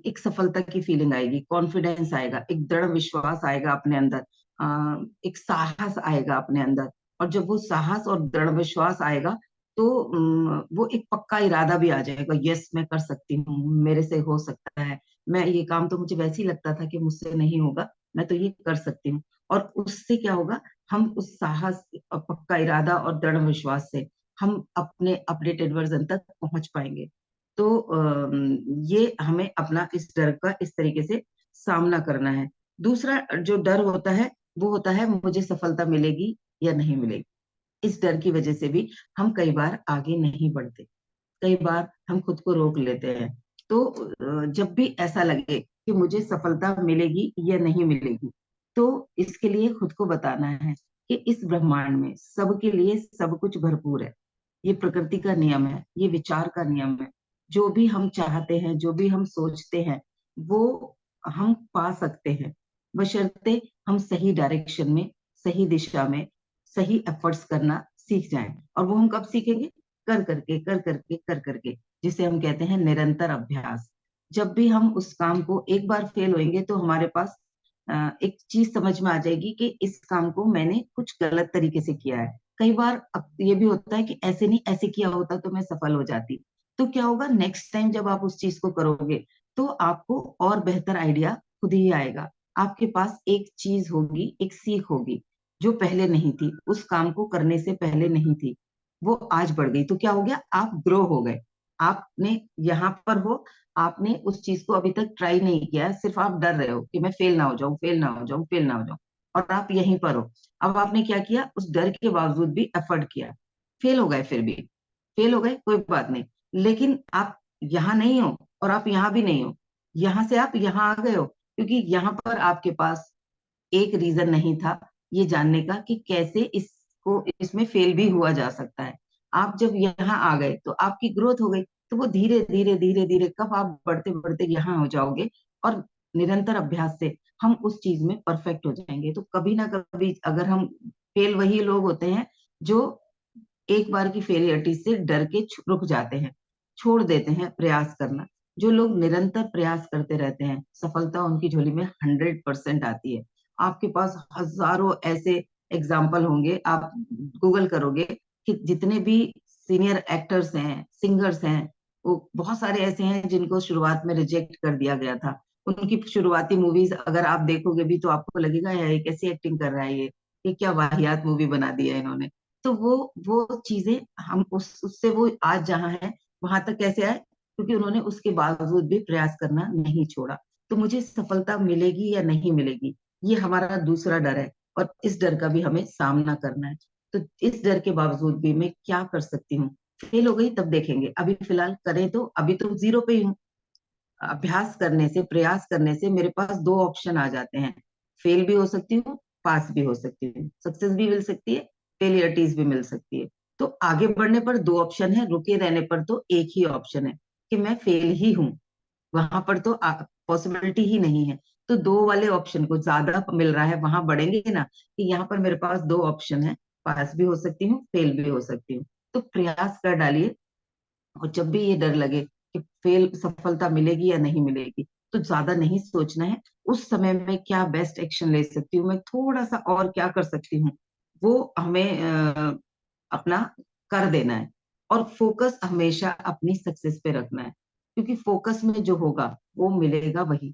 एक सफलता की फीलिंग आएगी, कॉन्फिडेंस आएगा, एक दृढ़ विश्वास आएगा अपने अंदर, एक साहस आएगा अपने अंदर। और जब वो साहस और दृढ़ विश्वास आएगा, तो वो एक पक्का इरादा भी आ जाएगा, यस मैं कर सकती हूँ, मेरे से हो सकता है, मैं ये काम तो मुझे वैसे ही लगता था कि मुझसे नहीं होगा, मैं तो ये कर सकती हूँ। और उससे क्या होगा, हम उस साहस और पक्का इरादा और दृढ़ विश्वास से हम अपने अपडेटेड वर्जन तक पहुंच पाएंगे। तो ये हमें अपना इस डर का इस तरीके से सामना करना है। दूसरा जो डर होता है वो होता है मुझे सफलता मिलेगी या नहीं मिलेगी। इस डर की वजह से भी हम कई बार आगे नहीं बढ़ते, कई बार हम खुद को रोक लेते हैं। तो जब भी ऐसा लगे कि मुझे सफलता मिलेगी या नहीं मिलेगी, तो इसके लिए खुद को बताना है कि इस ब्रह्मांड में सबके लिए सब कुछ भरपूर है। ये प्रकृति का नियम है, ये विचार का नियम है। जो भी हम चाहते हैं, जो भी हम सोचते हैं, वो हम पा सकते हैं, बशर्ते हम सही डायरेक्शन में, सही दिशा में, सही एफर्ट्स करना सीख जाएं। और वो हम कब सीखेंगे, कर करके कर करके कर करके, जिसे हम कहते हैं निरंतर अभ्यास। जब भी हम उस काम को एक बार फेल होंगे, तो हमारे पास एक चीज समझ में आ जाएगी कि इस काम को मैंने कुछ गलत तरीके से किया है। कई बार अब ये भी होता है कि ऐसे नहीं, ऐसे किया होता तो मैं सफल हो जाती। तो क्या होगा, नेक्स्ट टाइम जब आप उस चीज को करोगे, तो आपको और बेहतर आइडिया खुद ही आएगा। आपके पास एक चीज होगी, एक सीख होगी, जो पहले नहीं थी, उस काम को करने से पहले नहीं थी, वो आज बढ़ गई। तो क्या हो गया, आप ग्रो हो गए। आपने यहाँ पर हो, आपने उस चीज को अभी तक ट्राई नहीं किया है, सिर्फ आप डर रहे हो कि मैं फेल ना हो जाऊं, फेल ना हो जाऊं, फेल ना हो जाऊं, और आप यहीं पर हो। अब आपने क्या किया, उस डर के बावजूद भी एफर्ट किया, फेल हो गए, फिर भी फेल हो गए, कोई बात नहीं। लेकिन आप यहाँ नहीं हो और आप यहाँ भी नहीं हो, यहाँ से आप यहाँ आ गए हो, क्योंकि यहाँ पर आपके पास एक रीजन नहीं था ये जानने का कि कैसे इसको इसमें फेल भी हुआ जा सकता है। आप जब यहाँ आ गए तो आपकी ग्रोथ हो गई, तो वो धीरे धीरे धीरे धीरे कब आप बढ़ते बढ़ते यहाँ हो जाओगे, और निरंतर अभ्यास से हम उस चीज में परफेक्ट हो जाएंगे। तो कभी ना कभी अगर हम फेल, वही लोग होते हैं जो एक बार की फेलियरिटी से डर के रुक जाते हैं, छोड़ देते हैं प्रयास करना। जो लोग निरंतर प्रयास करते रहते हैं, सफलता उनकी झोली में 100% आती है। आपके पास हजारों ऐसे एग्जाम्पल होंगे, आप गूगल करोगे कि जितने भी सीनियर एक्टर्स हैं, सिंगर्स हैं, वो बहुत सारे ऐसे हैं जिनको शुरुआत में रिजेक्ट कर दिया गया था। उनकी शुरुआती मूवीज अगर आप देखोगे भी, तो आपको लगेगा यार ये कैसी एक्टिंग कर रहा है, ये क्या वाहियात मूवी बना दी है इन्होंने। तो वो चीजें हम उससे वो आज जहाँ है वहां तक कैसे आए, क्योंकि उन्होंने उसके बावजूद भी प्रयास करना नहीं छोड़ा। तो मुझे सफलता मिलेगी या नहीं मिलेगी, ये हमारा दूसरा डर है, और इस डर का भी हमें सामना करना है। तो इस डर के बावजूद भी मैं क्या कर सकती हूँ, फेल हो गई तब देखेंगे, अभी फिलहाल करें तो अभी तो जीरो पे ही हूँ। अभ्यास करने से, प्रयास करने से मेरे पास दो ऑप्शन आ जाते हैं, फेल भी हो सकती हूँ, पास भी हो सकती हूँ, सक्सेस भी मिल सकती है, फेलियरिटीज भी मिल सकती है। तो आगे बढ़ने पर दो ऑप्शन है, रुके रहने पर तो एक ही ऑप्शन है कि मैं फेल ही हूँ, वहां पर तो पॉसिबिलिटी ही नहीं है। तो दो वाले ऑप्शन को ज्यादा मिल रहा है, वहां बढ़ेंगे ना, कि यहाँ पर मेरे पास दो ऑप्शन है, पास भी हो सकती हूँ, फेल भी हो सकती हूँ। तो प्रयास कर डालिए, और जब भी ये डर लगे कि फेल, सफलता मिलेगी या नहीं मिलेगी, तो ज्यादा नहीं सोचना है। उस समय में क्या बेस्ट एक्शन ले सकती हूँ, मैं थोड़ा सा और क्या कर सकती हूँ, वो हमें अपना कर देना है। और फोकस हमेशा अपनी सक्सेस पे रखना है, क्योंकि फोकस में जो होगा वो मिलेगा वही।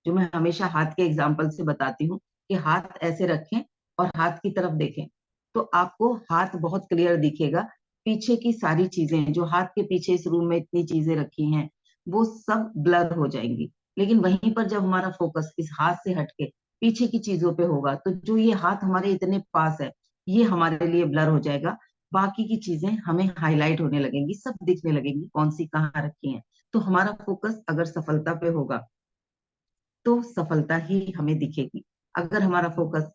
जो मैं हमेशा हाथ के एग्जाम्पल से बताती हूँ कि हाथ ऐसे रखें और हाथ की तरफ देखें, तो आपको हाथ बहुत क्लियर दिखेगा। पीछे की सारी चीजें जो हाथ के पीछे इस रूम में इतनी चीजें रखी हैं, वो सब ब्लर हो जाएंगी। लेकिन वहीं पर जब हमारा फोकस इस हाथ से हटके पीछे की चीजों पे होगा, तो जो ये हाथ हमारे इतने पास है, ये हमारे लिए ब्लर हो जाएगा। बाकी की चीजें हमें हाईलाइट होने लगेंगी, सब दिखने लगेंगी कौन सी कहाँ रखी है। तो हमारा फोकस अगर सफलता पे होगा तो सफलता ही हमें दिखेगी। अगर हमारा फोकस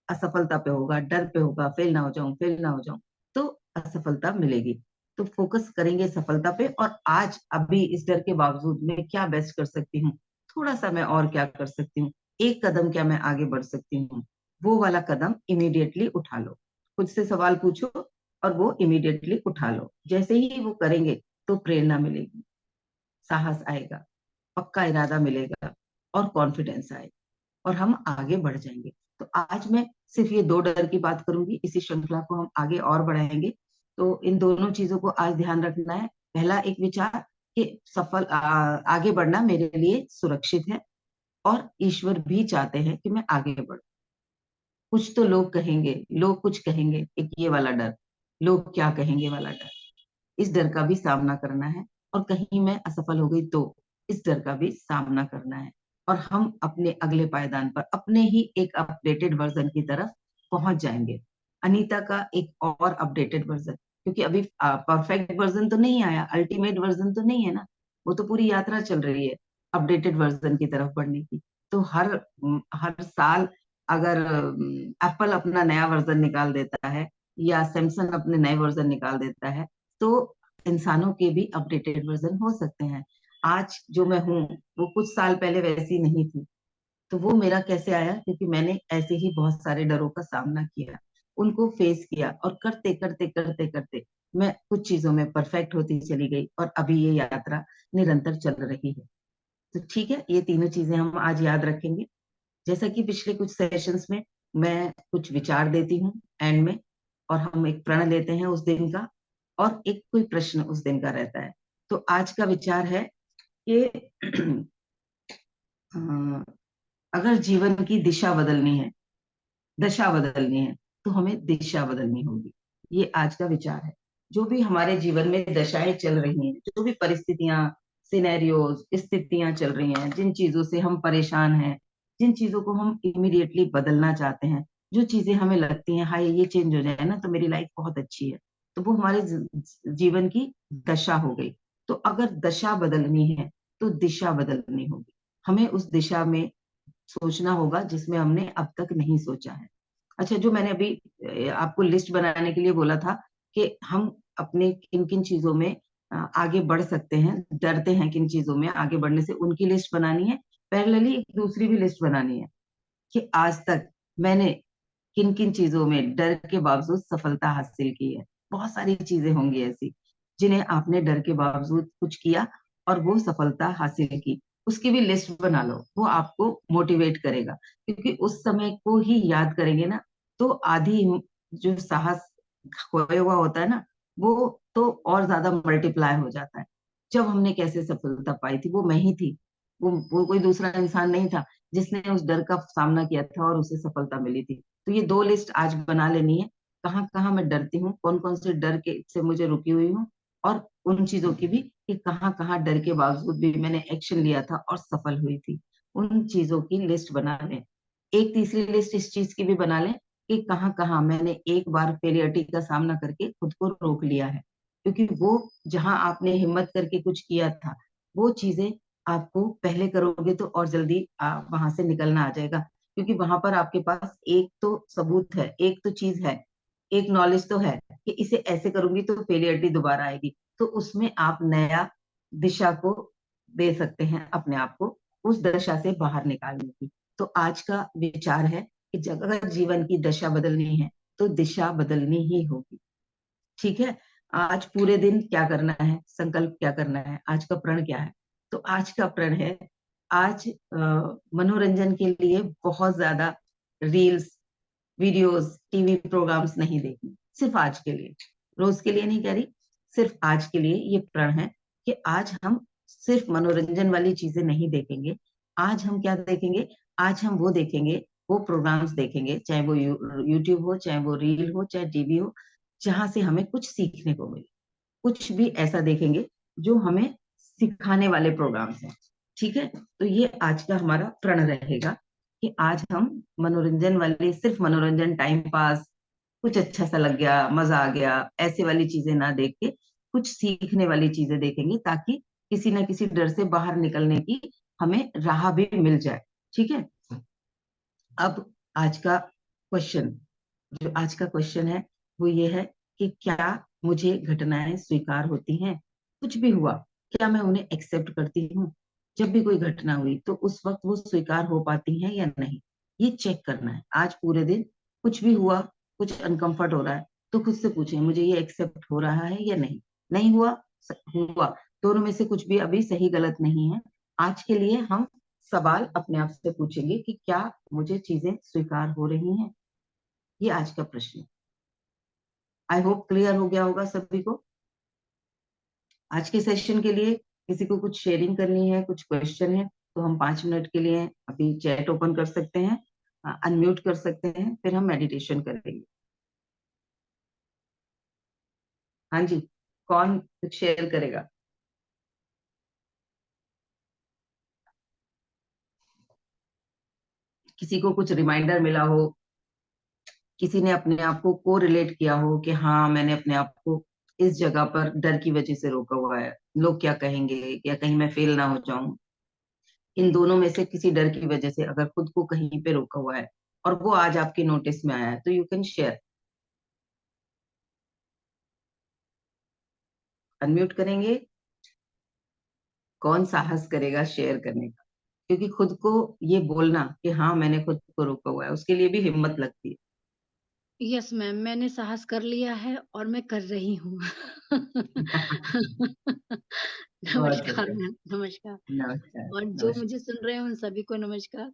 असफलता पे होगा, डर पे होगा, फेल ना हो जाऊं, फेल ना हो जाऊं, तो असफलता मिलेगी। तो फोकस करेंगे सफलता पे, और आज अभी इस डर के बावजूद मैं क्या बेस्ट कर सकती हूँ, थोड़ा सा मैं और क्या कर सकती हूँ, एक कदम क्या मैं आगे बढ़ सकती हूँ, वो वाला कदम इमीडिएटली उठा लो। खुद से सवाल पूछो और वो इमीडिएटली उठा लो। जैसे ही वो करेंगे तो प्रेरणा मिलेगी, साहस आएगा, पक्का इरादा मिलेगा और कॉन्फिडेंस आएगा, और हम आगे बढ़ जाएंगे। तो आज मैं सिर्फ ये दो डर की बात करूंगी, इसी श्रृंखला को हम आगे और बढ़ाएंगे। तो इन दोनों चीजों को आज ध्यान रखना है। पहला एक विचार कि आगे बढ़ना मेरे लिए सुरक्षित है, और ईश्वर भी चाहते हैं कि मैं आगे बढ़ूं। कुछ तो लोग कहेंगे, लोग कुछ कहेंगे, एक ये वाला डर, लोग क्या कहेंगे वाला डर, इस डर का भी सामना करना है। और कहीं मैं असफल हो गई तो इस डर का भी सामना करना है, और हम अपने अगले पायदान पर अपने ही एक अपडेटेड वर्जन की तरफ पहुंच जाएंगे। अनीता का एक और अपडेटेड वर्जन, क्योंकि अभी परफेक्ट वर्जन तो नहीं आया, अल्टीमेट वर्जन तो नहीं है ना, वो तो पूरी यात्रा चल रही है अपडेटेड वर्जन की तरफ बढ़ने की। तो हर साल अगर एप्पल अपना नया वर्जन निकाल देता है या सैमसंग अपने नए वर्जन निकाल देता है, तो इंसानों के भी अपडेटेड वर्जन हो सकते हैं। आज जो मैं हूँ वो कुछ साल पहले वैसी नहीं थी। तो वो मेरा कैसे आया, क्योंकि मैंने ऐसे ही बहुत सारे डरों का सामना किया, उनको फेस किया, और करते करते करते करते मैं कुछ चीजों में परफेक्ट होती चली गई, और अभी ये यात्रा निरंतर चल रही है। तो ठीक है, ये तीनों चीजें हम आज याद रखेंगे। जैसा कि पिछले कुछ सेशंस में मैं कुछ विचार देती हूँ एंड में, और हम एक प्रण लेते हैं उस दिन का, और एक कोई प्रश्न उस दिन का रहता है। तो आज का विचार है कि अगर जीवन की दिशा बदलनी है, दशा बदलनी है, तो हमें दिशा बदलनी होगी। ये आज का विचार है। जो भी हमारे जीवन में दशाएं चल रही हैं, जो भी परिस्थितियां, सिनेरियोज, स्थितियां चल रही हैं, जिन चीजों से हम परेशान हैं, जिन चीजों को हम इमीडिएटली बदलना चाहते हैं, जो चीजें हमें लगती हैं हाय ये चेंज हो जाए ना तो मेरी लाइफ बहुत अच्छी है, तो वो हमारे जीवन की दशा हो गई। तो अगर दशा बदलनी है तो दिशा बदलनी होगी। हमें उस दिशा में सोचना होगा जिसमें हमने अब तक नहीं सोचा है। अच्छा, जो मैंने अभी आपको लिस्ट बनाने के लिए बोला था कि हम अपने किन किन चीजों में आगे बढ़ सकते हैं, डरते हैं किन चीजों में आगे बढ़ने से, उनकी लिस्ट बनानी है। पैरेलली एक दूसरी भी लिस्ट बनानी है कि आज तक मैंने किन किन चीजों में डर के बावजूद सफलता हासिल की है। बहुत सारी चीजें होंगी ऐसी जिन्हें आपने डर के बावजूद कुछ किया और वो सफलता हासिल की। उसकी भी लिस्ट बना लो, वो आपको मोटिवेट करेगा, क्योंकि उस समय को ही याद करेंगे ना, तो आधी जो साहस खोया हुआ होता है ना, वो तो और ज्यादा मल्टीप्लाई हो जाता है। जब हमने कैसे सफलता पाई थी, वो मैं ही थी, वो कोई दूसरा इंसान नहीं था जिसने उस डर का सामना किया था और उसे सफलता मिली थी। तो ये दो लिस्ट आज बना लेनी है, कहाँ कहाँ मैं डरती हूँ, कौन कौन से डर के से मुझे रुकी हुई हूँ, और उन चीजों की भी कि कहाँ कहाँ डर के बावजूद भी मैंने एक्शन लिया था और सफल हुई थी। उन चीजों की लिस्ट बना लें। एक तीसरी लिस्ट इस चीज की भी बना लें कि कहाँ कहाँ मैंने एक बार फेलियरिटी का सामना करके खुद को रोक लिया है, क्योंकि वो जहां आपने हिम्मत करके कुछ किया था, वो चीजें आपको पहले करोगे तो और जल्दी वहां से निकलना आ जाएगा, क्योंकि वहां पर आपके पास एक तो सबूत है, एक तो चीज है, एक नॉलेज तो है कि इसे ऐसे करूंगी तो फेलियरिटी दोबारा आएगी। तो उसमें आप नया दिशा को दे सकते हैं अपने आप को उस दशा से बाहर निकालने की। तो आज का विचार है कि जब अगर जीवन की दशा बदलनी है तो दिशा बदलनी ही होगी। ठीक है, आज पूरे दिन क्या करना है, संकल्प क्या करना है, आज का प्रण क्या है। तो आज का प्रण है, आज मनोरंजन के लिए बहुत ज्यादा रील्स, वीडियोस, टीवी प्रोग्राम्स नहीं देखने, सिर्फ आज के लिए, रोज के लिए नहीं कह रही, सिर्फ आज के लिए ये प्रण है कि आज हम सिर्फ मनोरंजन वाली चीजें नहीं देखेंगे। आज हम क्या देखेंगे, आज हम वो देखेंगे, वो प्रोग्राम्स देखेंगे, चाहे वो यूट्यूब हो, चाहे वो रील हो, चाहे टीवी हो, जहां से हमें कुछ सीखने को मिले। कुछ भी ऐसा देखेंगे जो हमें सिखाने वाले प्रोग्राम्स हैं। ठीक है, तो ये आज का हमारा प्रण रहेगा कि आज हम मनोरंजन वाले, सिर्फ मनोरंजन, टाइम पास, कुछ अच्छा सा लग गया, मजा आ गया, ऐसे वाली चीजें ना देख के कुछ सीखने वाली चीजें देखेंगे, ताकि किसी ना किसी डर से बाहर निकलने की हमें राह भी मिल जाए। ठीक है। अब आज का क्वेश्चन, जो आज का क्वेश्चन है वो ये है कि क्या मुझे घटनाएं स्वीकार होती हैं? कुछ भी हुआ, क्या मैं उन्हें एक्सेप्ट करती हूँ? जब भी कोई घटना हुई तो उस वक्त वो स्वीकार हो पाती हैं या नहीं, ये चेक करना है। आज पूरे दिन कुछ भी हुआ, कुछ अनकंफर्ट हो रहा है, तो खुद से पूछें मुझे ये एक्सेप्ट हो रहा है या नहीं। नहीं हुआ, हुआ, दोनों में से कुछ भी अभी सही गलत नहीं है। आज के लिए हम सवाल अपने आप से पूछेंगे कि क्या मुझे चीजें स्वीकार हो रही हैं। ये आज का प्रश्न है। आई होप क्लियर हो गया होगा सभी को। आज के सेशन के लिए किसी को कुछ शेयरिंग करनी है, कुछ क्वेश्चन है, तो हम 5 मिनट के लिए अभी चैट ओपन कर सकते हैं, अनम्यूट कर सकते हैं, फिर हम मेडिटेशन करेंगे। हाँ जी, कौन कुछ शेयर करेगा? किसी को कुछ रिमाइंडर मिला हो, किसी ने अपने आप को रिलेट किया हो कि हाँ मैंने अपने आप को इस जगह पर डर की वजह से रोका हुआ है, लोग क्या कहेंगे, या कहीं मैं फेल ना हो जाऊं। इन दोनों में से किसी डर की वजह से अगर खुद को कहीं पे रोका हुआ है और वो आज आपके नोटिस में आया है, तो यू कैन शेयर। अनम्यूट करेंगे। कौन साहस करेगा शेयर करने का? क्योंकि खुद को ये बोलना कि हाँ मैंने खुद को रोका हुआ है, उसके लिए भी हिम्मत लगती है। यस मैम, मैंने साहस कर लिया है और मैं कर रही हूँ। बहुत नमस्कार सुंदर। मैम, नमस्कार। नमस्कार। और जो नमस्कार। मुझे सुन रहे हैं उन सभी को नमस्कार।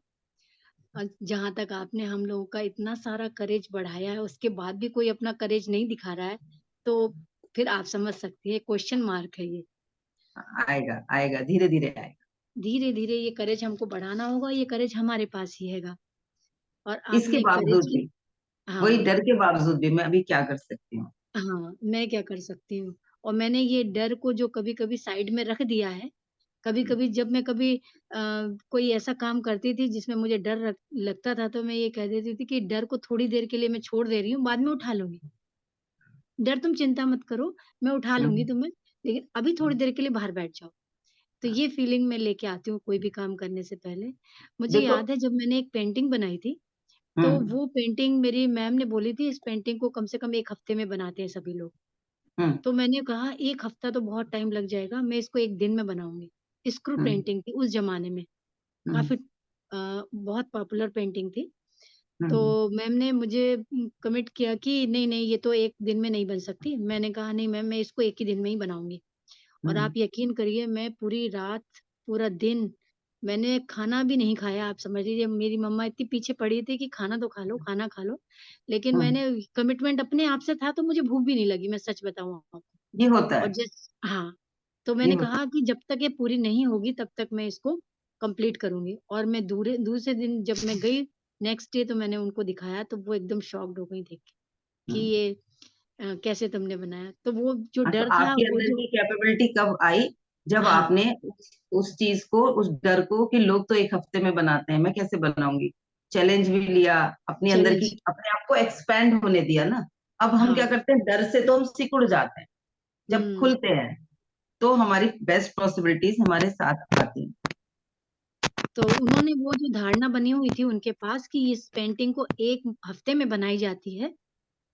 जहाँ तक आपने हम लोगों का इतना सारा करेज बढ़ाया है, उसके बाद भी कोई अपना करेज नहीं दिखा रहा है, तो फिर आप समझ सकती हैं क्वेश्चन मार्क है ये। आएगा आएगा, धीरे धीरे आएगा। धीरे-धीरे ये करेज हमको बढ़ाना होगा, ये करेज हमारे पास ही हैगा और इसके आपने करेज बावजूद की भी, वही हाँ। डर के बावजूद भी मैं अभी क्या कर सकती हूँ? हाँ, मैं क्या कर सकती हूँ? और मैंने ये डर को जो कभी-कभी साइड में रख दिया है, कभी-कभी जब मैं कभी कोई ऐसा काम करती थी जिसमें मुझे डर लगता था, तो मैं ये कह देती थी कि डर को थोड़ी देर के लिए मैं छोड़ दे रही हूँ, बाद में उठा लूँगी। डर तुम चिंता मत करो, मैं उठा लूँगी हम्म। तुम्हें, लेकिन अभी थोड़ी देर के लिए बाहर बैठ जाओ। तो ये फीलिंग मैं लेके आती हूँ कोई भी काम करने से पहले। मुझे देखो। याद है जब मैंने एक पेंटिंग बनाई थी, तो हम्म। वो पेंटिंग मेरी मैम ने बोली थी इस पेंटिंग को कम से कम 1 हफ्ते में बनाते हैं सभी लोग। हम्म। तो मैंने कहा 1 हफ्ता तो बहुत टाइम लग जाएगा, मैं इसको 1 दिन में बनाऊँगी। स्क्रू हम्म। पेंटिंग थी उस ज़माने में, हम्म। काफ़ी बहुत पॉपुलर पेंटिंग थी। तो हम्म। मैम ने मुझे कमिट किया कि नहीं-नहीं ये तो 1 दिन में नहीं बन सकती। मैंने कहा नहीं मैम मैं इसको 1 ही दिन में ही बनाऊँगी। और हम्म। आप यकीन करिए मैं पूरी रात, पूरा दिन मैंने खाना भी नहीं खाया। आप समझ लीजिए मेरी मम्मा इतनी पीछे पड़ी थी कि खाना तो खा लो, खाना खा लो। लेकिन हम्म। मैंने कमिटमेंट अपने आप से था तो मुझे भूख भी नहीं लगी, मैं सच बताऊँ आपको। ये होता और है। हाँ, तो ये मैंने होता कहा कि जब तक ये पूरी नहीं होगी तब तक मैं इसको कंप्लीट करूँगी। और मैं दूसरे दिन जब मैं गई नेक्स्ट डे तो मैंने उनको दिखाया तो वो एकदम शॉक्ड हो गई देख के है। कि ये कैसे तुमने बनाया? तो वो जो हाँ, तो डर था आपके वो अंदर जो की कैपेबिलिटी कब आई? जब हाँ, आपने उस चीज को, उस डर को, कि लोग तो 1 हफ्ते में बनाते हैं, मैं कैसे बनाऊंगी, चैलेंज भी लिया, अपने अंदर की चैलेंज अपने आप को एक्सपैंड होने दिया ना। अब हम क्या हाँ, करते हैं, डर से तो हम सिकुड़ जाते हैं। जब हुँ। खुलते हैं तो हमारी बेस्ट पॉसिबिलिटीज हमारे साथ आती हैं। तो उन्होंने वो जो धारणा बनी हुई थी उनके पास कि इस पेंटिंग को 1 हफ्ते में बनाई जाती है,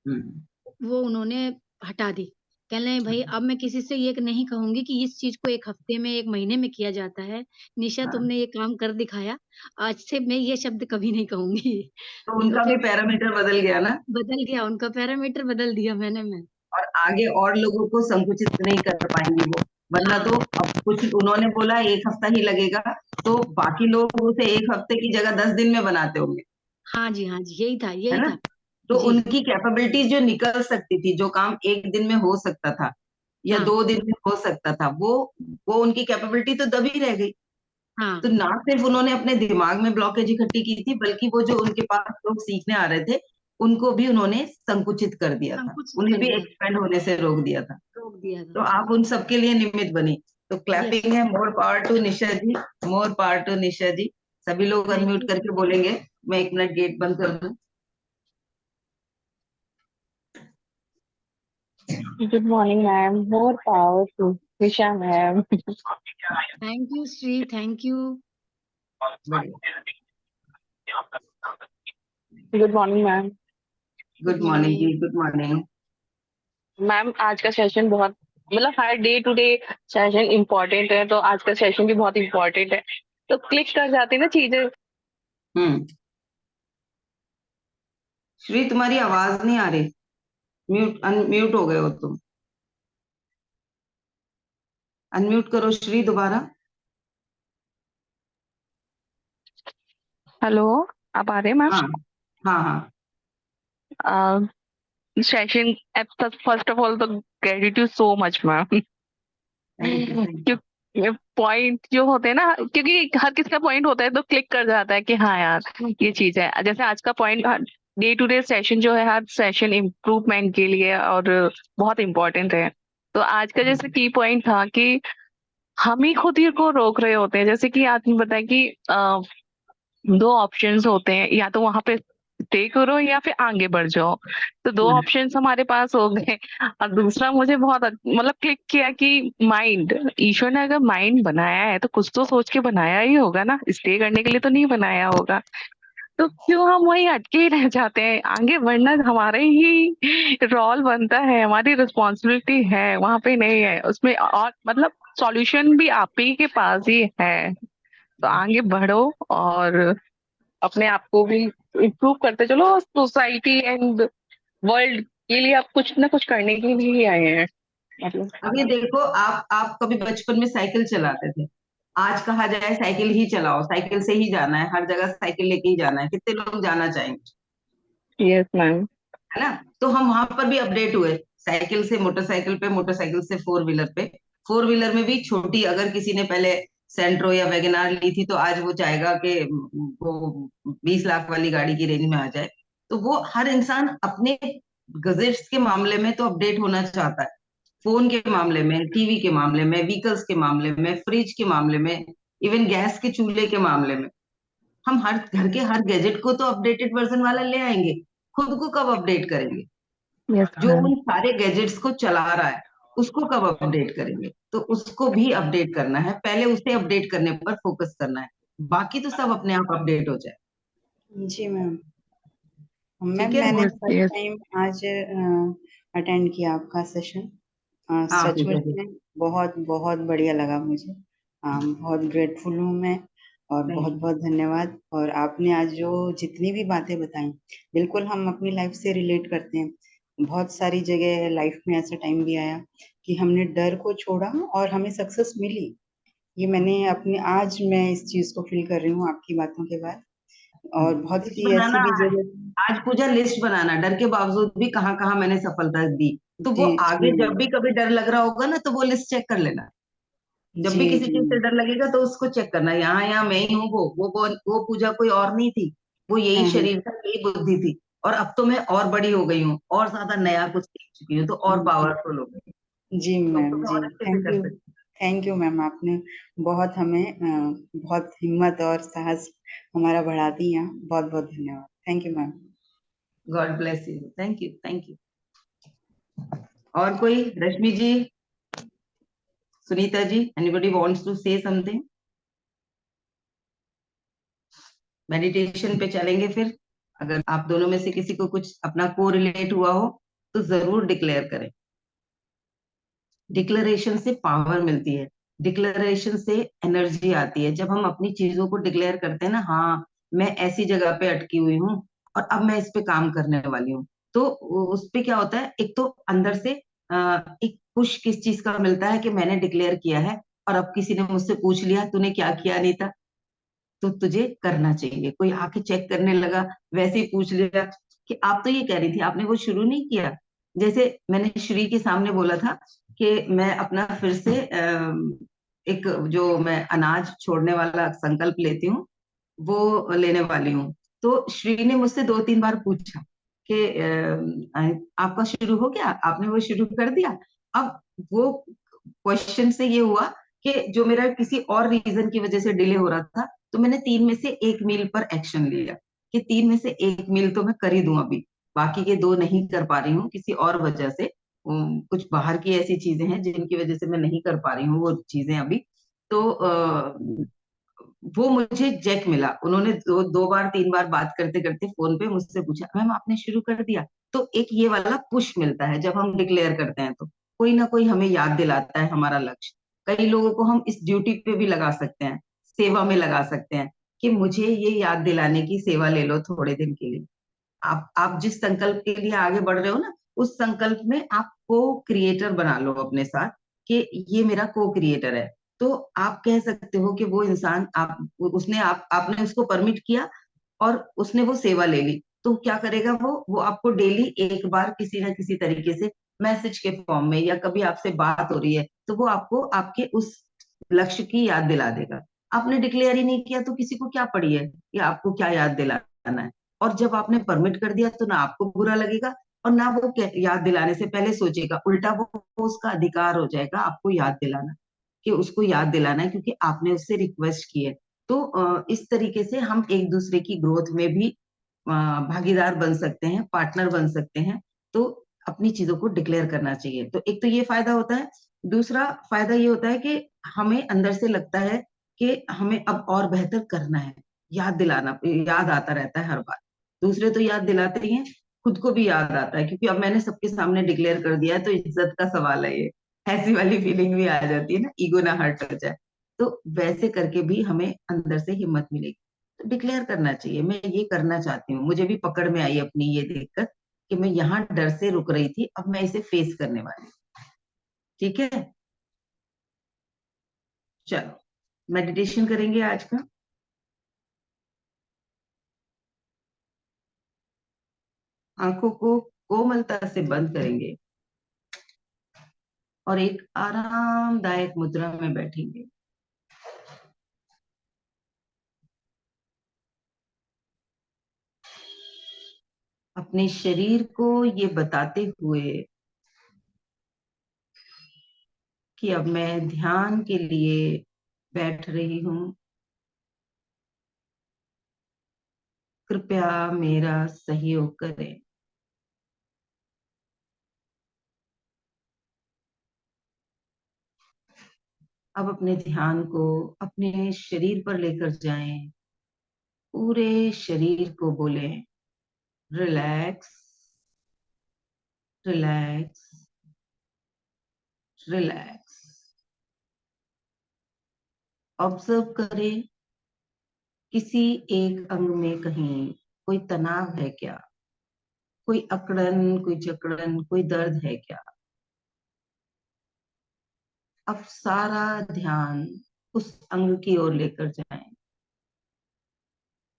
हम्म। वो उन्होंने हटा दी। कह रहे हैं भई अब मैं किसी से ये नहीं कहूँगी कि इस चीज़ को 1 हफ्ते में, 1 महीने में किया जाता है। निशा हाँ, तुमने ये काम कर दिखाया, आज से मैं ये शब्द कभी नहीं कहूँगी। तो तो उनका भी फिर पैरामीटर बदल गया ना। बदल गया, उनका पैरामीटर बदल दिया मैंने। और आगे और लोगों को संकुचित नहीं कर पाएंगे वो। वरना हाँ, तो अब कुछ उन्होंने बोला 1 हफ्ता ही लगेगा, तो बाकी लोग उसे 1 हफ्ते की जगह 10 दिन में बनाते होंगे। हाँ जी, हाँ जी, है यही ना? था। तो जी, उनकी कैपेबिलिटीज जो निकल सकती थी, जो काम 1 दिन में हो सकता था या हाँ, 2 दिन में हो सकता था, वो उनकी कैपेबिलिटी तो दबी रह गई। हाँ, तो ना सिर्फ उन्होंने अपने दिमाग में ब्लॉकेज इकट्ठी की थी, बल्कि वो जो उनके पास लोग सीखने आ रहे थे, उनको भी उन्होंने संकुचित कर दिया था, संकुचित उन्हें कर भी दिया, एक्सपेंड होने से रोक दिया था। रोक दिया था। तो आप उन सबके लिए निमित्त बनी। तो यस, क्लैपिंग है, more power to Nisha ji, more power to Nisha ji. सभी लोग थैंक अनम्यूट यू। करके बोलेंगे। मैं 1 मिनट गेट बंद कर दूं। Good morning, ma'am. More power to Visha, ma'am. Thank you Shri, thank you. बढ़िया। Good morning, ma'am. Good good morning ji, morning. Good morning. Ma'am आज का सेशन बहुत मतलब हर day to day session important है, तो आज का सेशन भी बहुत इम्पोर्टेंट है। तो क्लिक कर जाती है ना चीजें। हम्म। श्री तुम्हारी आवाज नहीं आ रही, म्यूट अनम्यूट हो गए हो तुम। अनम्यूट करो श्री दोबारा। हेलो, आप आ रहे हैं हाँ हाँ हाँ। Ma'am? Session first of all तो gratitude so much ma'am. Thank you, thank you. क्योंकि पॉइंट जो होते हैं ना, क्योंकि हर किसी का पॉइंट होता है तो क्लिक कर जाता है कि हाँ यार ये चीज है। जैसे आज का point day to day session जो है, हर सेशन इम्प्रूवमेंट के लिए और बहुत इम्पोर्टेंट है। तो आज का जैसे की पॉइंट था कि हम ही खुद ही को रोक रहे होते हैं। जैसे कि आपने बताया कि दो ऑप्शंस होते हैं, या तो वहां पे स्टे करो या फिर आगे बढ़ जाओ। तो दो हम्म, ऑप्शंस हमारे पास हो गए। और दूसरा मुझे बहुत मतलब क्लिक किया कि माइंड, ईश्वर ने अगर माइंड बनाया है तो कुछ तो सोच के बनाया ही होगा ना, स्टे करने के लिए तो नहीं बनाया होगा। तो क्यों हम वही अटके ही रह जाते हैं? आगे बढ़ना हमारा ही रोल बनता है, हमारी रिस्पॉन्सिबिलिटी है, वहां पे नहीं है उसमें। और मतलब सॉल्यूशन भी आप ही के पास ही है। तो आगे बढ़ो और अपने आप को भी इम्प्रूव करते चलो। सोसाइटी एंड वर्ल्ड के लिए आप कुछ ना कुछ करने के लिए ही आए हैं अभी मतलब। देखो, आप कभी बचपन में साइकिल चलाते थे। आज कहा जाए साइकिल ही चलाओ, साइकिल से ही जाना है, हर जगह साइकिल लेके ही जाना है, कितने लोग जाना चाहेंगे? Yes ma'am. है ना? तो हम वहां पर भी अपडेट हुए, साइकिल से मोटरसाइकिल पे, मोटरसाइकिल से फोर व्हीलर पे। फोर व्हीलर में भी छोटी, अगर किसी ने पहले सेंट्रो या वैगनार ली थी तो आज वो चाहेगा कि वो 20 लाख वाली गाड़ी की रेंज में आ जाए। तो वो हर इंसान अपने गजेट्स के मामले में तो अपडेट होना चाहता है। फोन के मामले में, टीवी के मामले में, व्हीकल्स के मामले में, फ्रिज के मामले में, इवन गैस के चूल्हे के मामले में। हम हर घर के हर गैजेट को तो अपडेटेड वर्जन वाला ले आएंगे, खुद को कब अपडेट करेंगे? यस जो मैम। उन सारे गैजेट्स को चला रहा है उसको कब अपडेट करेंगे? तो उसको भी अपडेट करना है, पहले उसे अपडेट करने पर फोकस करना है, बाकी तो सब अपने आप अपडेट हो जाए। जी मैम। मैम ठीक है। मैंने यस फर्स्ट यस। टाइम आज अटेंड किया आपका सेशन। हाँ पूजा सचमुच जी। में बहुत बहुत बढ़िया लगा मुझे। बहुत ग्रेटफुल हूँ मैं, और बहुत थैंक यू। बहुत धन्यवाद। और आपने आज जो जितनी भी बातें बताई, बिल्कुल हम अपनी लाइफ से रिलेट करते हैं। बहुत सारी जगह लाइफ में ऐसा टाइम भी आया कि हमने डर को छोड़ा और हमें सक्सेस मिली। ये मैंने अपने आज मैं इस चीज को फील कर रही हूँ आपकी बातों के बाद। और बहुत लिस्ट सी बनाना ऐसी भी है, जगह। आज पूजा लिस्ट बनाना, डर के बावजूद भी कहाँ कहाँ मैंने सफलता दी। तो वो जी आगे जी जब भी कभी डर लग रहा होगा ना, तो वो लिस्ट चेक कर लेना। जब जी भी किसी जी। चीज से डर लगेगा तो उसको चेक करना, यहाँ यहाँ मैं ही हूँ, वो पूजा कोई और नहीं थी। वो यही हाँ शरीर था, यही बुद्धि थी। और अब तो मैं और बड़ी हो गई हूँ, और ज्यादा नया कुछ सीख चुकी हूँ, तो और जी पावरफुल हो गई। जी तो अब तो मैम मैं जी। और अच्छे से थैंक कर यू। सकती थैंक यू मैम, आपने बहुत हमें बहुत हिम्मत और साहस हमारा बढ़ा दी यहाँ। बहुत बहुत धन्यवाद। Thank you ma'am. हूँ। God bless you, thank you, thank you. और कोई? Rashmi ji, Sunita ji, anybody wants to say something? Meditation पे चलेंगे फिर। अगर आप दोनों में से किसी को कुछ अपना को रिलेट हुआ हो तो जरूर डिक्लेयर करें। डिक्लेरेशन से पावर मिलती है, डिक्लेरेशन से एनर्जी आती है। जब हम अपनी चीजों को डिक्लेयर करते हैं ना, हाँ मैं ऐसी जगह पे अटकी हुई हूँ और अब मैं इस पे काम करने वाली हूँ, तो उस पे क्या होता है, एक तो अंदर से एक पुश किस चीज का मिलता है कि मैंने डिक्लेयर किया है। और अब किसी ने मुझसे पूछ लिया तूने क्या किया अनीता, तो तुझे करना चाहिए। कोई आके चेक करने लगा, वैसे ही पूछ लिया कि आप तो ये कह रही थी, आपने वो शुरू नहीं किया। जैसे मैंने श्री के सामने बोला था कि मैं अपना फिर से एक जो मैं अनाज छोड़ने वाला संकल्प लेती हूँ, वो लेने वाली हूँ। तो श्री ने मुझसे 2-3 बार पूछा कि आपका शुरू हो गया, आपने वो शुरू कर दिया? अब वो क्वेश्चन से ये हुआ कि जो मेरा किसी और रीजन की वजह से डिले हो रहा था, तो मैंने 3 में से 1 मील पर एक्शन लिया कि 3 में से 1 मील तो मैं कर ही दूं अभी, बाकी के 2 नहीं कर पा रही हूँ किसी और वजह से। कुछ बाहर की ऐसी चीजें हैं जिनकी वजह से मैं नहीं कर पा रही हूँ वो चीजें अभी। तो वो मुझे जैक मिला, उन्होंने दो बार तीन बार बात करते करते फोन पे मुझसे पूछा, मैम आपने शुरू कर दिया? तो एक ये वाला पुश मिलता है जब हम डिक्लेयर करते हैं, तो कोई ना कोई हमें याद दिलाता है हमारा लक्ष्य। कई लोगों को हम इस ड्यूटी पे भी लगा सकते हैं, सेवा में लगा सकते हैं कि मुझे ये याद दिलाने की सेवा ले लो थोड़े दिन के लिए। आप जिस संकल्प के लिए आगे बढ़ रहे हो ना, उस संकल्प में आप को क्रिएटर बना लो अपने साथ, कि ये मेरा को क्रिएटर है। तो आप कह सकते हो कि वो इंसान, आप उसने आपने उसको परमिट किया और उसने वो सेवा ले ली, तो क्या करेगा वो आपको डेली एक बार किसी ना किसी तरीके से मैसेज के फॉर्म में, या कभी आपसे बात हो रही है तो वो आपको आपके उस लक्ष्य की याद दिला देगा। आपने डिक्लेयर ही नहीं किया तो किसी को क्या पड़ी है कि आपको क्या याद दिलाना है। और जब आपने परमिट कर दिया तो ना आपको बुरा लगेगा, और ना वो याद दिलाने से पहले सोचेगा, उल्टा वो उसका अधिकार हो जाएगा आपको याद दिलाना, कि उसको याद दिलाना है क्योंकि आपने उससे रिक्वेस्ट की है। तो इस तरीके से हम एक दूसरे की ग्रोथ में भी भागीदार बन सकते हैं, पार्टनर बन सकते हैं। तो अपनी चीजों को डिक्लेयर करना चाहिए, तो एक तो ये फायदा होता है। दूसरा फायदा ये होता है कि हमें अंदर से लगता है कि हमें अब और बेहतर करना है, याद दिलाना, याद आता रहता है हर बार। दूसरे तो याद दिलाते ही हैं, खुद को भी याद आता है क्योंकि अब मैंने सबके सामने डिक्लेयर कर दिया है, तो इज्जत का सवाल है ये। ऐसी वाली फीलिंग भी आ जाती है ना, ईगो ना हर्ट हो जाए। तो वैसे करके भी हमें अंदर से हिम्मत मिलेगी। तो डिक्लेयर करना चाहिए, मैं ये करना चाहती हूँ। मुझे भी पकड़ में आई अपनी ये दिक्कत कि मैं यहाँ डर से रुक रही थी, अब मैं इसे फेस करने वाली हूँ। ठीक है, चलो मेडिटेशन करेंगे आज का। आंखों को कोमलता से बंद करेंगे और एक आरामदायक मुद्रा में बैठेंगे। अपने शरीर को ये बताते हुए कि अब मैं ध्यान के लिए बैठ रही हूँ, कृपया मेरा सहयोग करें। अब अपने ध्यान को अपने शरीर पर लेकर जाएं, पूरे शरीर को बोलें, रिलैक्स, रिलैक्स, रिलैक्स। ऑब्जर्व करें किसी एक अंग में कहीं कोई तनाव है क्या, कोई अकड़न, कोई जकड़न, कोई दर्द है क्या। अब सारा ध्यान उस अंग की ओर लेकर जाएं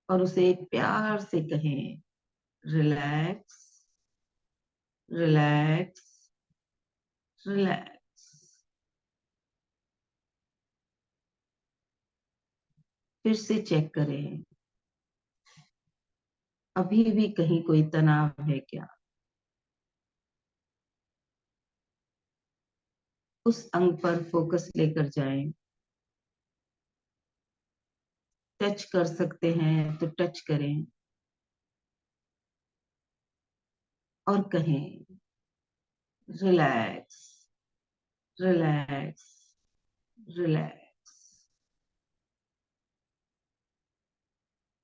और उसे प्यार से कहें, रिलैक्स, रिलैक्स, रिलैक्स। फिर से चेक करें, अभी भी कहीं कोई तनाव है क्या। उस अंग पर फोकस लेकर जाएं। टच कर सकते हैं तो टच करें और कहें, relax, relax, relax.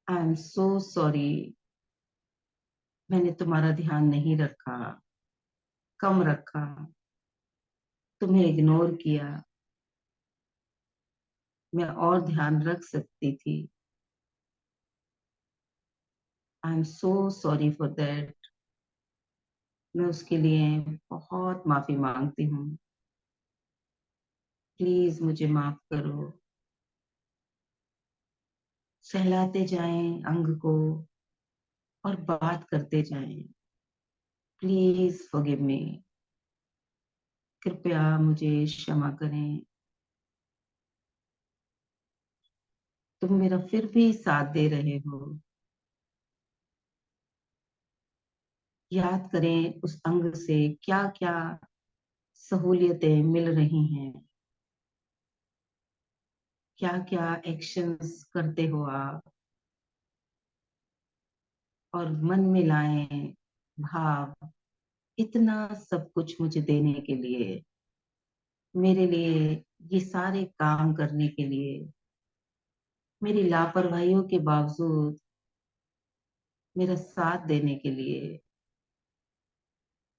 I am so sorry, मैंने तुम्हारा ध्यान नहीं रखा, कम रखा, तुम्हें इग्नोर किया। मैं और ध्यान रख सकती थी। आई am so sorry for that. मैं उसके लिए बहुत माफी मांगती हूँ। प्लीज मुझे माफ करो। सहलाते जाएं अंग को और बात करते जाएं, प्लीज फॉरगिव मी, कृपया मुझे क्षमा करें। तुम मेरा फिर भी साथ दे रहे हो। याद करें उस अंग से क्या क्या सहूलियतें मिल रही हैं, क्या क्या एक्शंस करते हो आप, और मन में लाएं भाव, इतना सब कुछ मुझे देने के लिए, मेरे लिए ये सारे काम करने के लिए, मेरी लापरवाहियों के बावजूद मेरा साथ देने के लिए।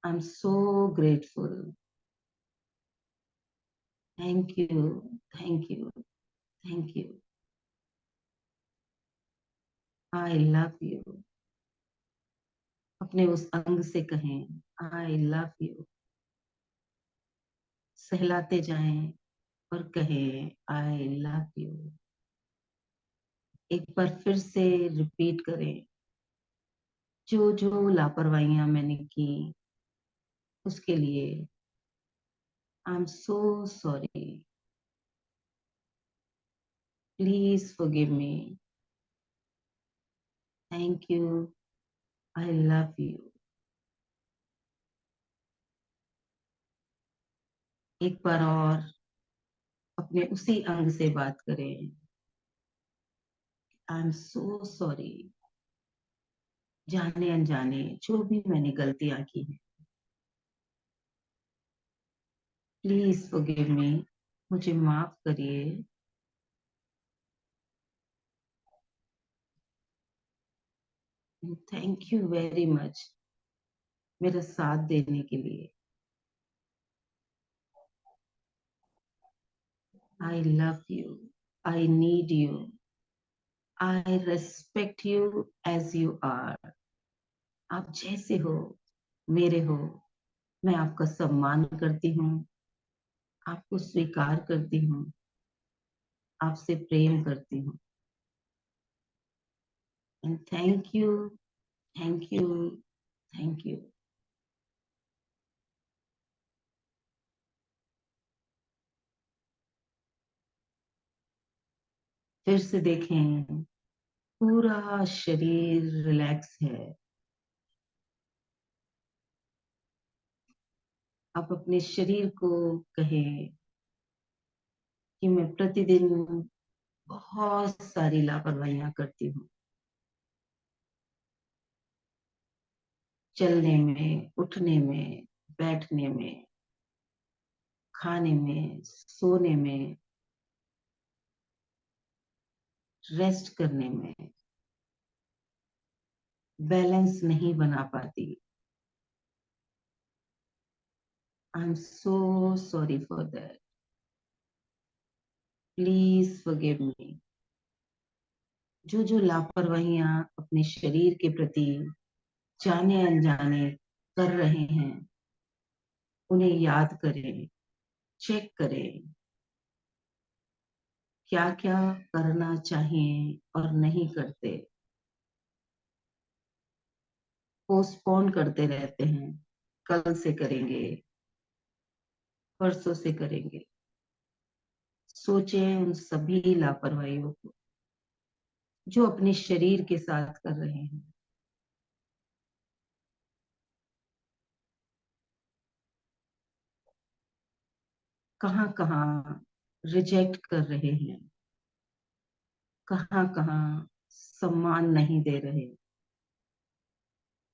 आई am so grateful. Thank you, thank you, thank you. I love you. अपने उस अंग से कहें आई लव यू। सहलाते जाएं और कहें आई लव यू। एक बार फिर से रिपीट करें, जो जो लापरवाहियां मैंने की उसके लिए आई am so sorry. Please forgive me. Thank you. I love you. एक बार और अपने उसी अंग से बात करें, आई एम सो सॉरी। जाने अनजाने जो भी मैंने गलतियां की हैं, प्लीज फॉरगिव मी। मुझे माफ करिए। थैंक यू वेरी मच मेरा साथ देने के लिए। I love you. I need you. I respect you as you are. आप जैसे हो, मेरे हो, मैं आपका सम्मान करती हूँ, आपको स्वीकार करती हूँ, आपसे प्रेम करती हूँ। And thank you, thank you, thank you. फिर से देखें, पूरा शरीर रिलैक्स है। आप अपने शरीर को कहें कि मैं प्रतिदिन बहुत सारी लापरवाहियां करती हूँ। चलने में, उठने में, बैठने में, खाने में, सोने में, रेस्ट करने में बैलेंस नहीं बना पाती। आई am so sorry for that. Please forgive मी। जो जो लापरवाहियां अपने शरीर के प्रति जाने अनजाने कर रहे हैं, उन्हें याद करें, चेक करें क्या क्या करना चाहिए और नहीं करते। पोस्टपोन करते रहते हैं, कल से करेंगे, परसों से करेंगे। सोचें उन सभी लापरवाहियों को जो अपने शरीर के साथ कर रहे हैं। कहाँ कहाँ रिजेक्ट कर रहे हैं, कहाँ कहाँ सम्मान नहीं दे रहे,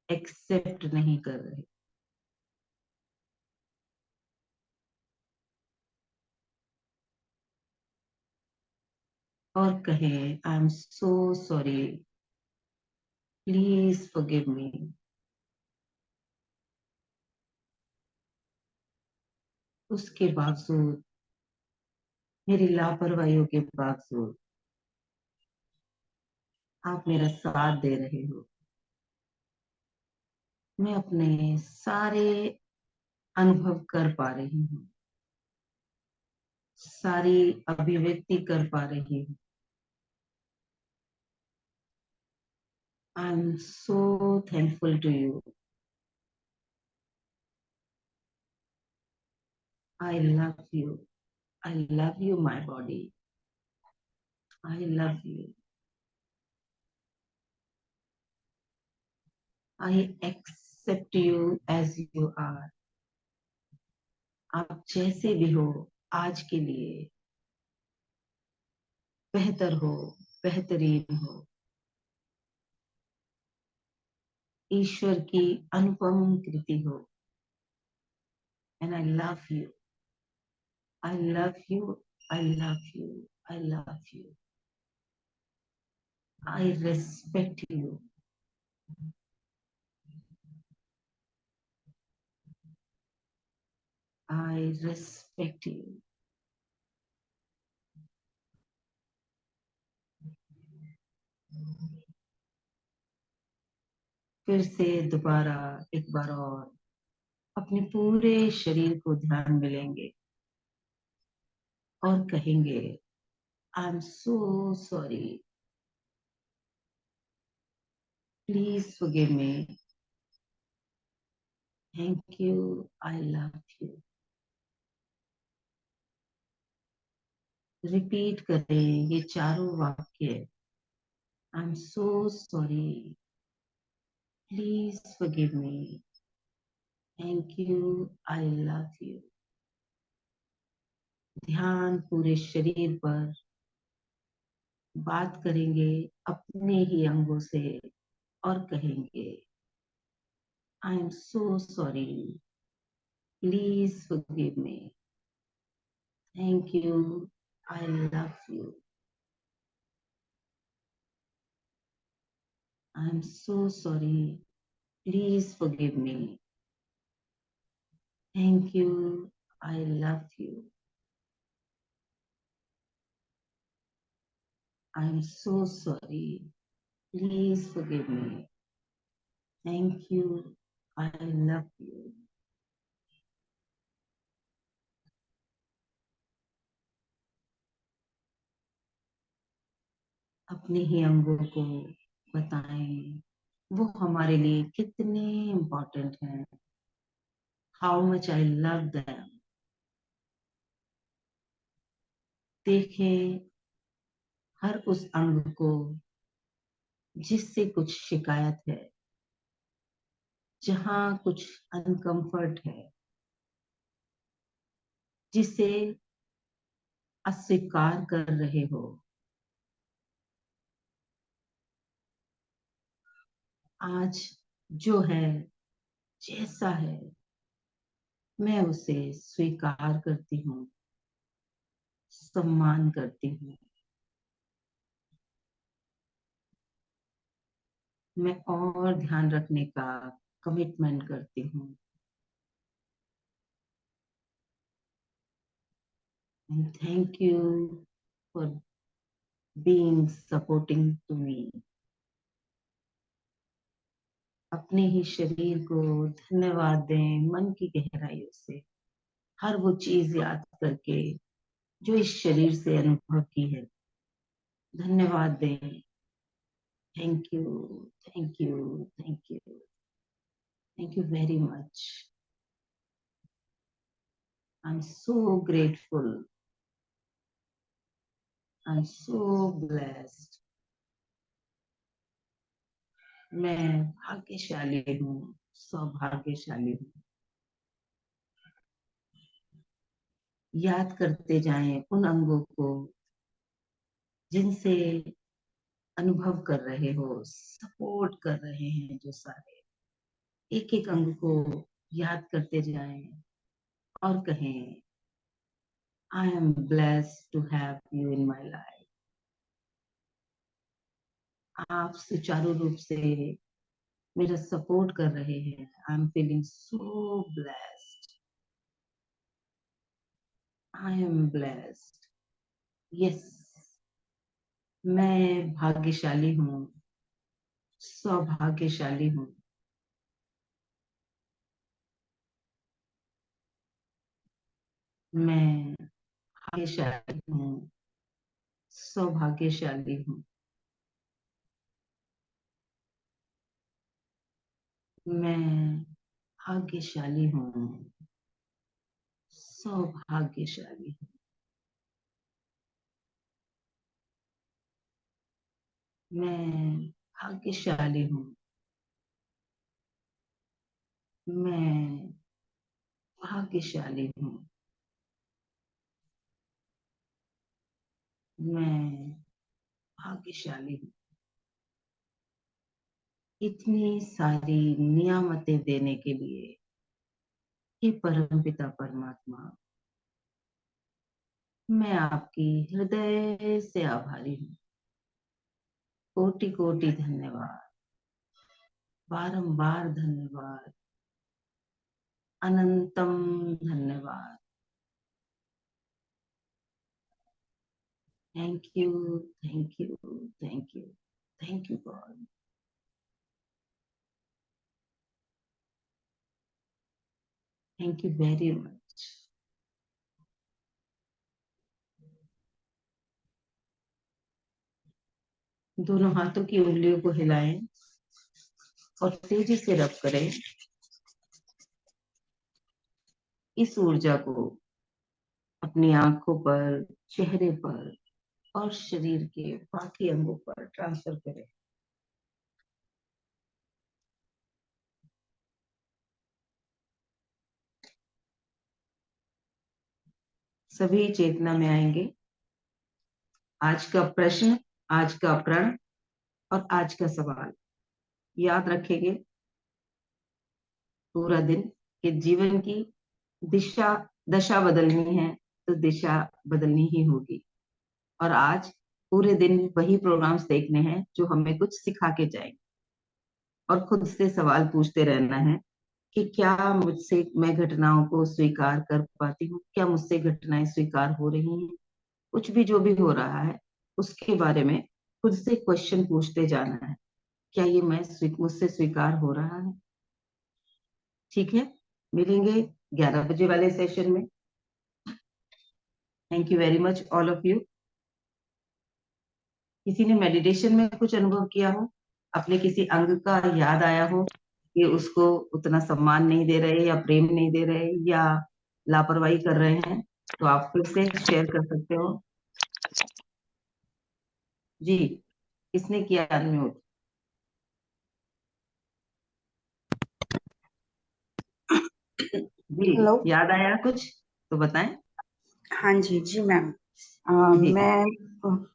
एक्सेप्ट नहीं कर रहे। और कहें I am so sorry. Please forgive मी। उसके बावजूद, मेरी लापरवाहियों के बावजूद आप मेरा साथ दे रहे हो। मैं अपने सारे अनुभव कर पा रही हूँ, सारी अभिव्यक्ति कर पा रही हूँ। I am so thankful to you. I love you. I love you my body. I love you. I accept you as you are. आप जैसे भी हो, आज के लिए बेहतर हो, बेहतरीन हो। ईश्वर की अनुपम कृति हो। and I love you. I love you. I love you. I love you. I respect you. I respect you. फिर से दोबारा एक बार और अपने पूरे शरीर को ध्यान में लेंगे और कहेंगे, आई am so sorry, please forgive me, thank you, I love you. Repeat करें ये चारों वाक्य। आई am so sorry, please forgive me, thank you, I love you. ध्यान पूरे शरीर पर, बात करेंगे अपने ही अंगों से और कहेंगे, आई am so sorry, please forgive me, thank you, I love you. I am so sorry, please forgive me, thank you, I love you. I am so sorry, please forgive me, thank you, I love you. अपने ही अंगों को बताएं वो हमारे लिए कितने इम्पोर्टेंट हैं, how much I love them. देखें हर उस अंग को जिससे कुछ शिकायत है, जहां कुछ अनकंफर्ट है, जिसे अस्वीकार कर रहे हो। आज जो है, जैसा है, मैं उसे स्वीकार करती हूँ, सम्मान करती हूँ। मैं और ध्यान रखने का कमिटमेंट करती हूँ। And thank you for being supporting to me. अपने ही शरीर को धन्यवाद दें मन की गहराइयों से, हर वो चीज याद करके जो इस शरीर से अनुभव की है। धन्यवाद दें। Thank you, thank you, thank you, thank you very much. I am so grateful, I am so blessed. मैं भाग्यशाली हूँ, सौभाग्यशाली हूँ। याद करते जाएं उन अंगों को जिनसे अनुभव कर रहे हो, सपोर्ट कर रहे हैं, जो सारे एक एक अंग को याद करते जाएं और कहें, I am blessed to have you in my life. आप सुचारू रूप से मेरा सपोर्ट कर रहे हैं। I am feeling so blessed, I am blessed. Yes, मैं भाग्यशाली हूँ, सौभाग्यशाली हूँ। मैं भाग्यशाली हूँ, सौभाग्यशाली हूँ। मैं भाग्यशाली हूँ, सौभाग्यशाली हूँ। मैं भाग्यशाली हूँ, मैं भाग्यशाली हूँ। मैं भाग्यशाली हूँ। इतनी सारी नियामतें देने के लिए हे परमपिता परमात्मा, मैं आपकी हृदय से आभारी हूँ। कोटि कोटि धन्यवाद, बारंबार धन्यवाद, अनंतम धन्यवाद। Thank you, thank you, thank you, thank you God. Thank you very much. दोनों हाथों की उंगलियों को हिलाएं और तेजी से रब करें। इस ऊर्जा को अपनी आंखों पर, चेहरे पर और शरीर के बाकी अंगों पर ट्रांसफर करें। सभी चेतना में आएंगे। आज का प्रश्न, आज का प्रण और आज का सवाल याद रखेंगे। पूरा दिन के जीवन की दशा बदलनी है तो दिशा बदलनी ही होगी। और आज पूरे दिन वही प्रोग्राम्स देखने हैं जो हमें कुछ सिखा के जाएंगे। और खुद से सवाल पूछते रहना है कि क्या मुझसे मैं घटनाओं को स्वीकार कर पाती हूँ, क्या मुझसे घटनाएं स्वीकार हो रही हैं। कुछ भी जो भी हो रहा है उसके बारे में खुद से क्वेश्चन पूछते जाना है। क्या ये मुझसे स्वीकार हो रहा है। ठीक है, मिलेंगे 11 बजे वाले सेशन में। Thank you very much all of you. किसी ने मेडिटेशन में कुछ अनुभव किया हो, अपने किसी अंग का याद आया हो कि उसको उतना सम्मान नहीं दे रहे या प्रेम नहीं दे रहे या लापरवाही कर रहे हैं, तो आप फिर से शेयर कर सकते हो। जी, किसने किया अनम्यूट? जी, हेलो। याद आया कुछ तो बताएं। हाँ जी, जी मैम। जी मैं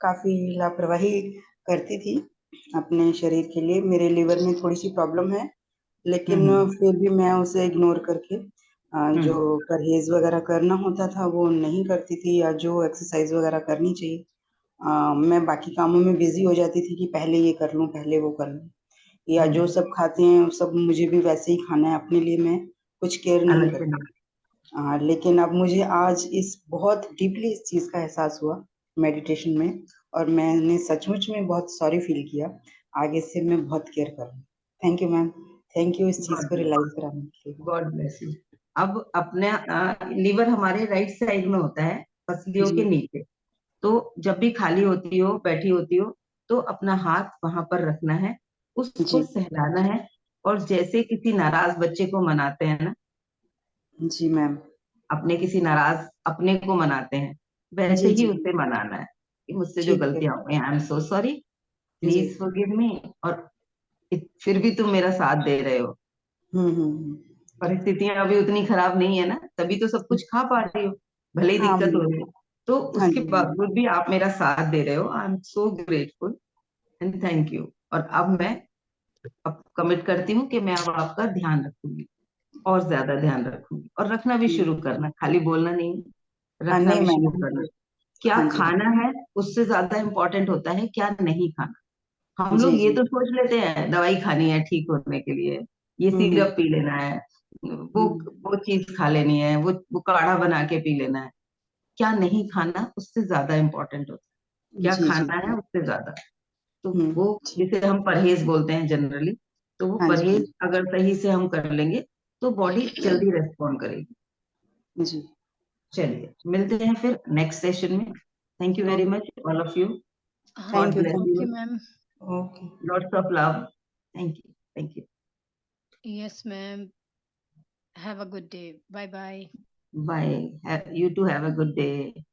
काफ़ी लापरवाही करती थी अपने शरीर के लिए। मेरे लिवर में थोड़ी-सी प्रॉब्लम है, लेकिन हम्म फिर भी मैं उसे इग्नोर करके जो हम्म परहेज़ वगैरह करना होता था, वो नहीं करती थी, या जो एक्सरसाइज़ वगैरह करनी चाहिए, मैं बाकी कामों में बिज़ी हो जाती थी कि पहले ये कर लूँ, पहले वो कर लूँ। या जो हम्म, सब खाते हैं, वो सब मुझे भी वैसे ही खाना है, अपने लिए मैं कुछ केयर नहीं अलग से करती। नहीं। लेकिन अब मुझे आज इस बहुत डीपली इस चीज़ का एहसास हुआ मेडिटेशन में, और मैंने सचमुच में बहुत सॉरी फ़ील किया। आगे से मैं बहुत केयर करूँगी। Thank you ma'am. Thank you इस चीज़ गॉड को ब्लेस, रियलाइज़ कराने के लिए। God bless you. अब अपने लीवर हमारे राइट साइड में होता है, पसलियों के जी, नीचे। तो जब भी खाली होती हो, बैठी होती हो, तो अपना हाथ वहां पर रखना है, उसको जी, सहलाना है। और जैसे किसी नाराज बच्चे को मनाते हैं ना, जी मैम। अपने किसी नाराज अपने को मनाते हैं, वैसे जी, ही जी, उसे मनाना है कि मुझसे जो ठीक है। गलतियां हो गई, आई एम सो सॉरी, जी। Please forgive me. और फिर भी तुम मेरा साथ दे रहे हो। हुँ। परिस्थितियां अभी उतनी खराब नहीं है ना, तभी तो सब कुछ खा पा रही हो, भले ही हाँ, दिक्कत हो रही है। तो हाँ उसके जी, हाँ जी। बावजूद भी आप मेरा साथ दे रहे हो। आई am so grateful and thank you. और अब मैं कमिट करती हूँ कि मैं अब आपका ध्यान रखूंगी, और ज्यादा ध्यान रखूंगी। और रखना भी हुँ। शुरू करना, खाली बोलना नहीं, हाँ, रखना नहीं भी मैम, शुरू करना। बिल्कुल। क्या हाँ जी, हाँ। खाना है उससे ज्यादा इम्पोर्टेंट होता है क्या नहीं खाना। हम जी, लोग ये जी। तो सोच लेते हैं दवाई खानी है ठीक होने के लिए, ये हुँ। सिरप पी लेना है, वो हुँ। वो चीज खा लेनी है, वो काढ़ा बना के पी लेना है। क्या नहीं खाना उससे ज्यादा इम्पोर्टेंट होता है, क्या जी, जी। खाना है उससे ज्यादा। तो हुँ। वो ठीक। जिसे हम परहेज बोलते हैं जनरली, तो वो हाँ जी, हाँ परहेज अगर सही से हम कर लेंगे तो बॉडी जल्दी रेस्पॉन्ड करेगी। जी। चलिए मिलते हैं फिर नेक्स्ट सेशन में। Thank you very okay. Much all of you. हाँ, God thank bless okay you. You. Ma'am. Okay. Lots of love. Thank you, thank you. Yes ma'am. Have a good day. Bye bye. Bye. You too have a good day.